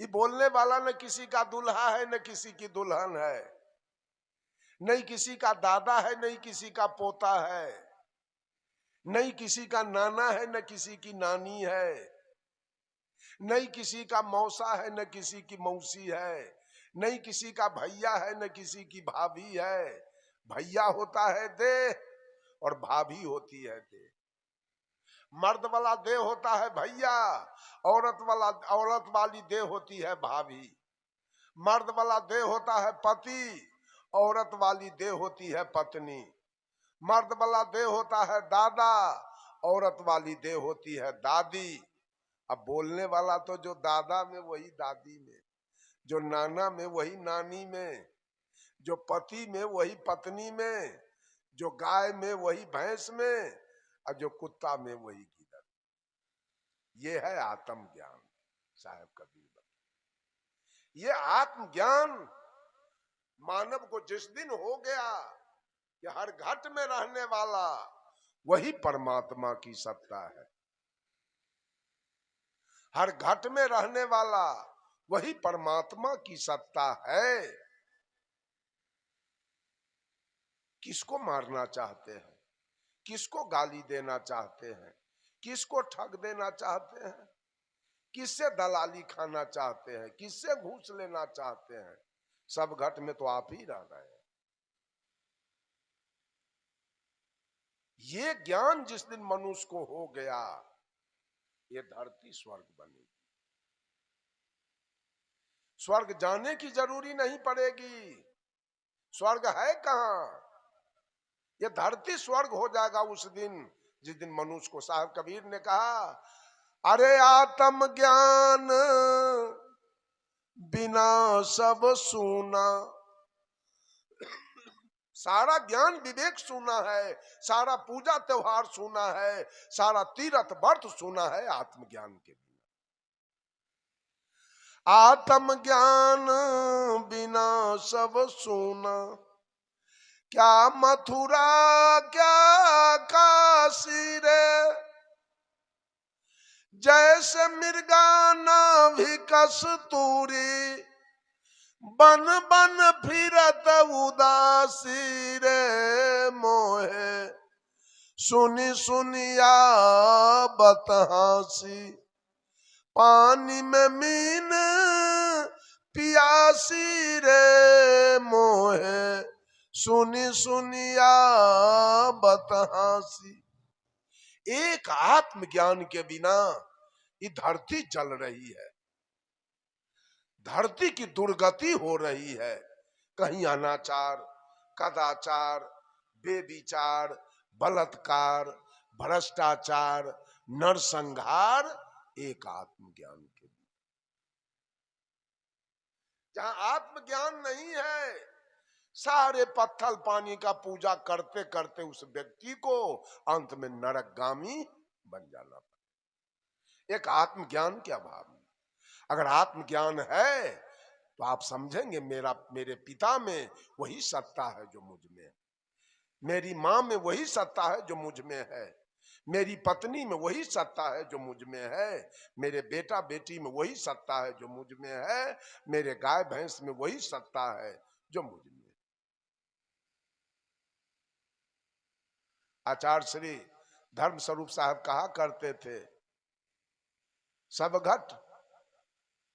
ये बोलने वाला न किसी का दुल्हा है न किसी की दुल्हन है, नहीं किसी का दादा है नहीं किसी का पोता है, नहीं किसी का नाना है न किसी की नानी है, नहीं किसी का मौसा है न किसी की मौसी है, नहीं किसी का भैया है न किसी की भाभी है। भैया होता है देह और भाभी होती है देह। मर्द वाला देह होता है भैया, औरत वाली देह होती है भाभी। मर्द वाला देह होता है पति, औरत वाली देह होती है पत्नी। मर्द वाला देह होता है दादा, औरत वाली देह होती है दादी। अब बोलने वाला तो जो दादा में वही दादी में, जो नाना में वही नानी में, जो पति में वही पत्नी में, जो गाय में वही भैंस में, और जो कुत्ता में वही गिदड़। ये है आत्मज्ञान। साहब कबीर बताते, ये आत्मज्ञान मानव को जिस दिन हो गया कि हर घट में रहने वाला वही परमात्मा की सत्ता है, हर घट में रहने वाला वही परमात्मा की सत्ता है। किसको मारना चाहते हैं, किसको गाली देना चाहते हैं, किसको ठग देना चाहते हैं, किससे दलाली खाना चाहते हैं, किससे घूस लेना चाहते हैं, सब घट में तो आप ही रह रहे हैं। ये ज्ञान जिस दिन मनुष्य को हो गया, ये धरती स्वर्ग बनेगी। स्वर्ग जाने की जरूरी नहीं पड़ेगी। स्वर्ग है कहां? ये धरती स्वर्ग हो जाएगा उस दिन जिस दिन मनुष्य को, साहब कबीर ने कहा, अरे आत्म ज्ञान बिना सब सूना। सारा ज्ञान विवेक सुना है, सारा पूजा त्योहार सुना है, सारा तीर्थ व्रत सुना है, आत्मज्ञान के बिना। आत्मज्ञान बिना सब सुना, क्या मथुरा क्या काशी रे, जैसे मृगाना भी कस्तूरी, बन बन फिरत उदासी रे मोहे, सुनी सुनिया बतहासी, पानी में मीन पियासी रे मोहे, सुनी सुनिया बतहासी। एक आत्मज्ञान के बिना ये धरती जल रही है, धरती की दुर्गति हो रही है। कहीं अनाचार, कदाचार, बेविचार, बलात्कार, भ्रष्टाचार, नरसंहार, एक आत्मज्ञान के बिना। जहां आत्मज्ञान नहीं है, सारे पत्थल पानी का पूजा करते करते उस व्यक्ति को अंत में नरकगामी बन जाना पड़े। एक आत्मज्ञान के अभाव में। अगर आत्मज्ञान है तो आप समझेंगे मेरे पिता में वही सत्ता है जो मुझ में है, मेरी माँ में वही सत्ता है जो मुझ में है, मेरी पत्नी में वही सत्ता है जो मुझ में है, मेरे बेटा बेटी में वही सत्ता है जो मुझ में है, मेरे गाय भैंस में वही सत्ता है जो मुझ में है। आचार्य श्री धर्म स्वरूप साहब कहा करते थे, सब घट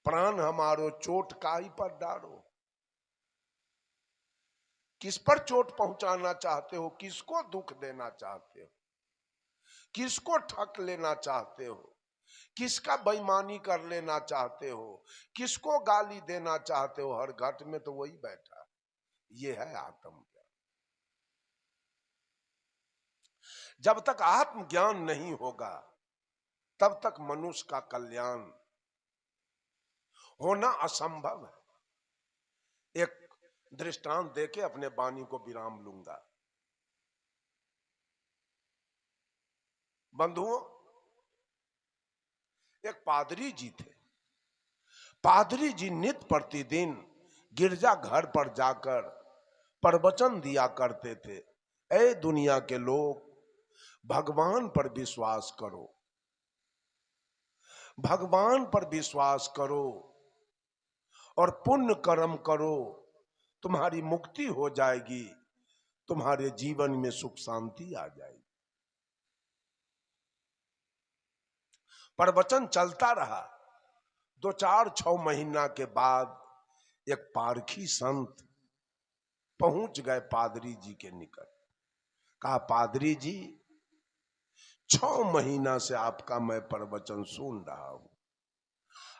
प्राण हमारो चोट काई पर डारो। किस पर चोट पहुंचाना चाहते हो, किसको दुख देना चाहते हो, किसको ठग लेना चाहते हो, किसका बेईमानी कर लेना चाहते हो, किसको गाली देना चाहते हो, हर घट में तो वही बैठा। ये है आत्मज्ञान। जब तक आत्मज्ञान नहीं होगा तब तक मनुष्य का कल्याण होना असंभव है। एक दृष्टांत देके अपने वाणी को विराम लूंगा। बंधुओं, एक पादरी जी थे। पादरी जी नित्य प्रतिदिन गिरजा घर पर जाकर प्रवचन दिया करते थे, ऐ दुनिया के लोग, भगवान पर विश्वास करो, भगवान पर विश्वास करो और पुण्य कर्म करो, तुम्हारी मुक्ति हो जाएगी, तुम्हारे जीवन में सुख शांति आ जाएगी। प्रवचन चलता रहा। 2-4-6 महीना के बाद एक पारखी संत पहुंच गए पादरी जी के निकट। कहा, पादरी जी, 6 महीना से आपका मैं प्रवचन सुन रहा हूं,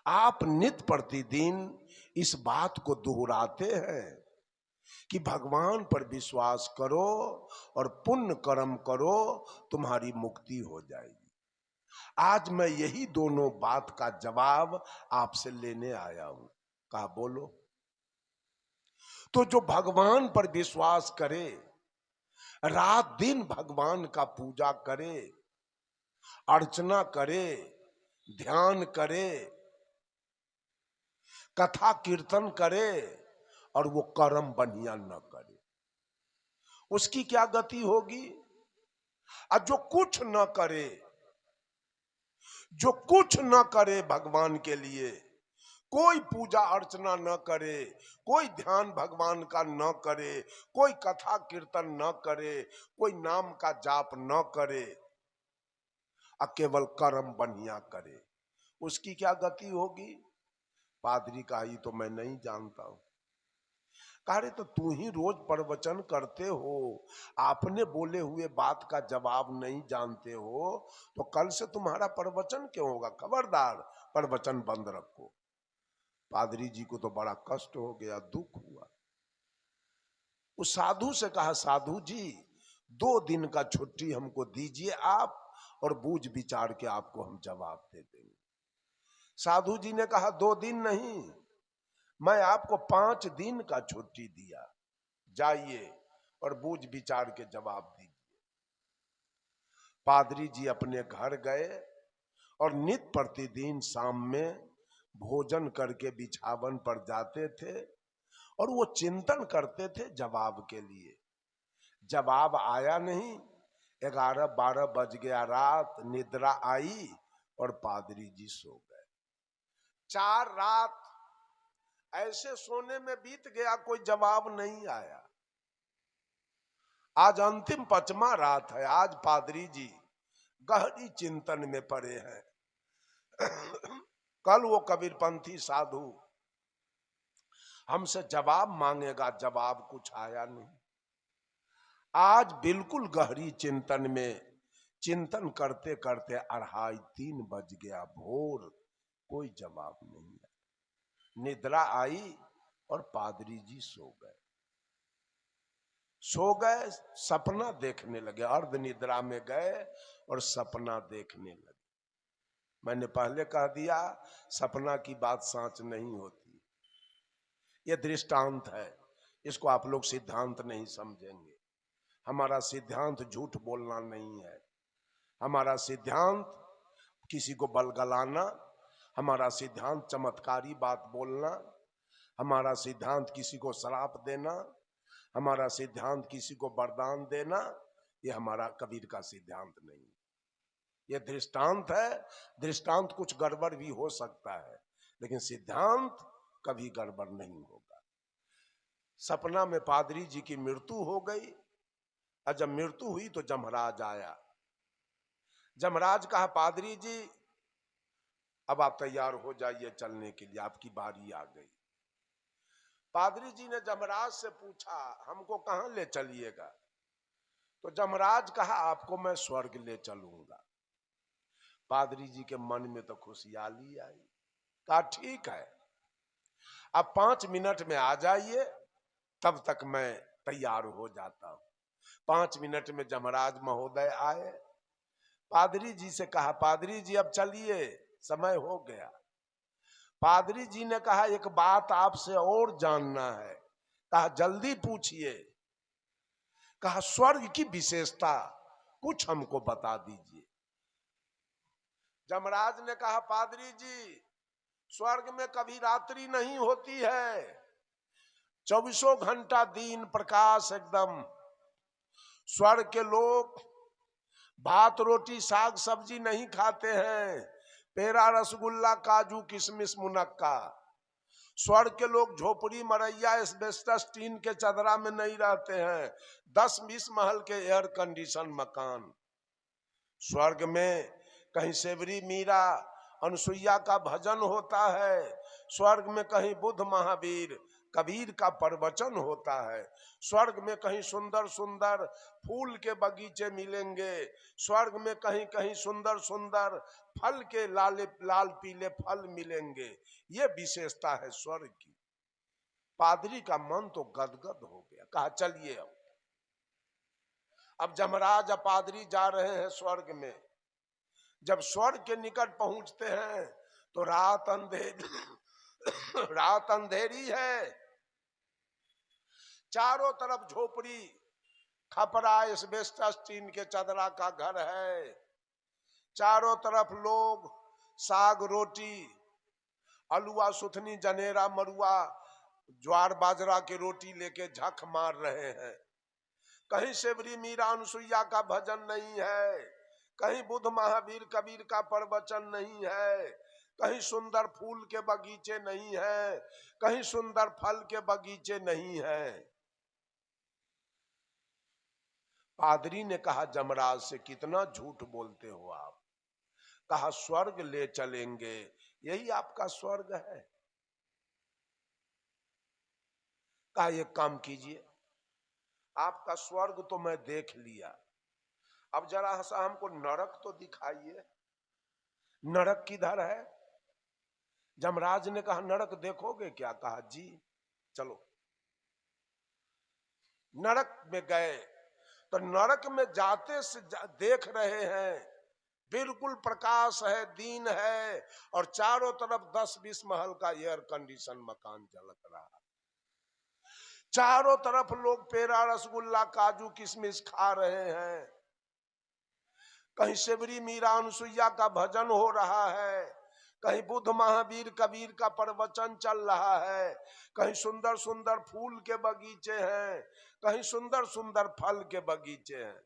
आप नित्य प्रतिदिन इस बात को दोहराते हैं कि भगवान पर विश्वास करो और पुण्य कर्म करो, तुम्हारी मुक्ति हो जाएगी। आज मैं यही दोनों बात का जवाब आपसे लेने आया हूं। कहा, बोलो। तो जो भगवान पर विश्वास करे, रात दिन भगवान का पूजा करे, अर्चना करे, ध्यान करे, कथा कीर्तन करे और वो कर्म बढ़िया न करे, उसकी क्या गति होगी? और जो कुछ न करे, जो कुछ न करे भगवान के लिए, कोई पूजा अर्चना न करे, कोई ध्यान भगवान का न करे, कोई कथा कीर्तन न करे, कोई नाम का जाप न करे और केवल कर्म बढ़िया करे, उसकी क्या गति होगी? पादरी का ही तो मैं नहीं जानता हूं। अरे तो तू ही रोज प्रवचन करते हो, आपने बोले हुए बात का जवाब नहीं जानते हो, तो कल से तुम्हारा प्रवचन क्यों होगा? खबरदार प्रवचन बंद रखो। पादरी जी को तो बड़ा कष्ट हो गया, दुख हुआ। उस साधु से कहा, साधु जी 2 दिन का छुट्टी हमको दीजिए आप, और बूझ विचार के आपको हम जवाब दे देंगे। साधु जी ने कहा 2 दिन नहीं, मैं आपको 5 दिन का छुट्टी दिया, जाइए और बूझ विचार के जवाब दीजिए। पादरी जी अपने घर गए और नित्य प्रतिदिन शाम में भोजन करके बिछावन पर जाते थे और वो चिंतन करते थे जवाब के लिए। जवाब आया नहीं, 11-12 बज गया रात, निद्रा आई और पादरी जी सो गए। 4 रात ऐसे सोने में बीत गया, कोई जवाब नहीं आया। आज अंतिम 5वां रात है, आज पादरी जी गहरी चिंतन में पड़े हैं। कल वो कबीरपंथी साधु हमसे जवाब मांगेगा, जवाब कुछ आया नहीं। आज बिल्कुल गहरी चिंतन में, चिंतन करते करते 2:30-3 बज गया, भोर, कोई जवाब नहीं आया। निद्रा आई और पादरी जी सो गए। सपना देखने लगे, अर्ध निद्रा में गए और सपना देखने लगे। मैंने पहले कह दिया, सपना की बात सच नहीं होती, ये दृष्टांत है, इसको आप लोग सिद्धांत नहीं समझेंगे। हमारा सिद्धांत झूठ बोलना नहीं है, हमारा सिद्धांत किसी को बलगलाना, हमारा सिद्धांत चमत्कारी बात बोलना, हमारा सिद्धांत किसी को श्राप देना, हमारा सिद्धांत किसी को वरदान देना, ये हमारा कबीर का सिद्धांत नहीं। ये दृष्टांत है, दृष्टांत कुछ गड़बड़ भी हो सकता है, लेकिन सिद्धांत कभी गड़बड़ नहीं होगा। सपना में पादरी जी की मृत्यु हो गई, और जब मृत्यु हुई तो जमराज आया। जमराज कहा, पादरी जी अब आप तैयार हो जाइए चलने के लिए, आपकी बारी आ गई। पादरी जी ने जमराज से पूछा, हमको कहां ले चलिएगा? तो जमराज कहा, आपको मैं स्वर्ग ले चलूंगा। पादरी जी के मन में तो खुशहाली आई, कहा ठीक है, अब 5 मिनट में आ जाइए, तब तक मैं तैयार हो जाता हूं। 5 मिनट में जमराज महोदय आए। पादरी जी से कहा, पादरी जी अब चलिए, समय हो गया। पादरी जी ने कहा, एक बात आपसे और जानना है। कहा जल्दी पूछिए। कहा स्वर्ग की विशेषता कुछ हमको बता दीजिए। जमराज ने कहा, पादरी जी स्वर्ग में कभी रात्रि नहीं होती है, 24 घंटा दिन प्रकाश एकदम। स्वर्ग के लोग भात रोटी साग सब्जी नहीं खाते हैं, पेड़ा रसगुल्ला काजू किशमिश मुनक्का। स्वर्ग के लोग झोपड़ी मरैया एस्बेस्टस टीन के चदरा में नहीं रहते हैं, 10-20 महल के एयर कंडीशन मकान। स्वर्ग में कहीं सेवरी मीरा अनुसुईया का भजन होता है, स्वर्ग में कहीं बुद्ध महावीर कबीर का प्रवचन होता है, स्वर्ग में कहीं सुंदर सुंदर फूल के बगीचे मिलेंगे, स्वर्ग में कहीं कहीं सुंदर सुंदर फल के लाल पीले फल मिलेंगे। ये विशेषता है स्वर्ग की। पादरी का मन तो गदगद हो गया, कहा चलिए अब जमराज पादरी जा रहे हैं स्वर्ग में। जब स्वर्ग के निकट पहुंचते हैं तो रात अंधेरी है, चारों तरफ झोपड़ी खपरा एस्बेस्टस टीन के चदरा का घर है, चारों तरफ लोग साग रोटी, अलुआ सुथनी जनेरा मरुआ ज्वार बाजरा की रोटी लेके झक मार रहे हैं। कहीं सेवरी मीरा अनुसुईया का भजन नहीं है, कहीं बुद्ध महावीर कबीर का प्रवचन नहीं है, कहीं सुंदर फूल के बगीचे नहीं है, कहीं सुंदर फल के बगीचे नहीं है। पादरी ने कहा जमराज से, कितना झूठ बोलते हो आप। कहा स्वर्ग ले चलेंगे, यही आपका स्वर्ग है। कहा एक काम कीजिए, आपका स्वर्ग तो मैं देख लिया, अब जरा सा हमको नरक तो दिखाइए, नरक किधर है। जमराज ने कहा नरक देखोगे क्या। कहा जी चलो। नरक में गए तो नरक में जाते से देख रहे हैं बिल्कुल प्रकाश है, दिन है, और चारों तरफ 10-20 महल का एयर कंडीशन मकान झलक रहा है। चारों तरफ लोग पेड़ा रसगुल्ला काजू किशमिश खा रहे हैं। कहीं सेवरी मीरा अनुसुईया का भजन हो रहा है, कहीं बुद्ध महावीर कबीर का प्रवचन चल रहा है, कहीं सुंदर सुंदर फूल के बगीचे हैं, कहीं सुंदर सुंदर फल के बगीचे हैं।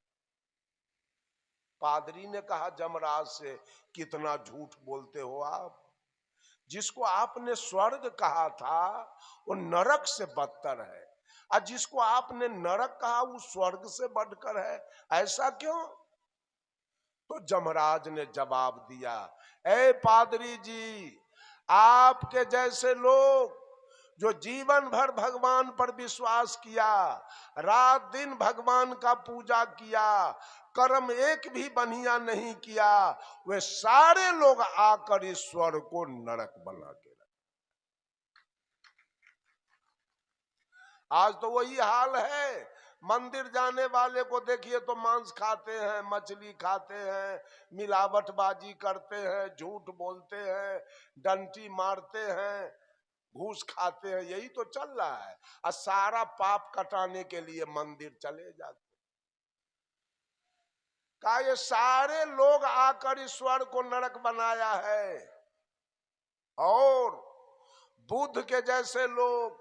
पादरी ने कहा जमराज से, कितना झूठ बोलते हो आप। जिसको आपने स्वर्ग कहा था वो नरक से बदतर है, और जिसको आपने नरक कहा वो स्वर्ग से बढ़कर है। ऐसा क्यों। तो जमराज ने जवाब दिया, ए पादरी जी, आपके जैसे लोग जो जीवन भर भगवान पर विश्वास किया, रात दिन भगवान का पूजा किया, कर्म एक भी बढ़िया नहीं किया, वे सारे लोग आकर ईश्वर को नरक बना के रखे। आज तो वही हाल है। मंदिर जाने वाले को देखिए तो मांस खाते हैं, मछली खाते हैं, मिलावटबाजी करते हैं, झूठ बोलते हैं, डंटी मारते हैं, घूस खाते हैं, यही तो चल रहा है। और सारा पाप कटाने के लिए मंदिर चले जाते। का ये सारे लोग आकर ईश्वर को नरक बनाया है। और बुद्ध के जैसे लोग,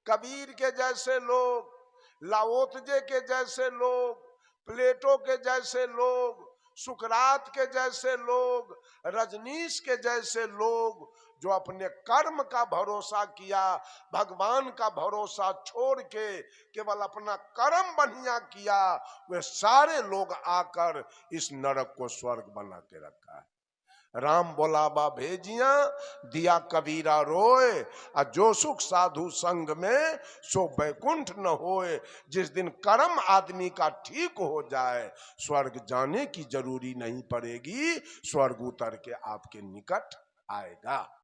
कबीर के जैसे लोग, लाओत्जे के जैसे लोग, प्लेटो के जैसे लोग, सुकरात के जैसे लोग, रजनीश के जैसे लोग, जो अपने कर्म का भरोसा किया, भगवान का भरोसा छोड़ के केवल अपना कर्म बढ़िया किया, वे सारे लोग आकर इस नरक को स्वर्ग बना के रखा है। राम बोलाबा भेजिया, दिया कबीरा रोए, और जो सुख साधु संग में सो बैकुंठ न होए। जिस दिन कर्म आदमी का ठीक हो जाए, स्वर्ग जाने की जरूरी नहीं पड़ेगी, स्वर्ग उतर के आपके निकट आएगा।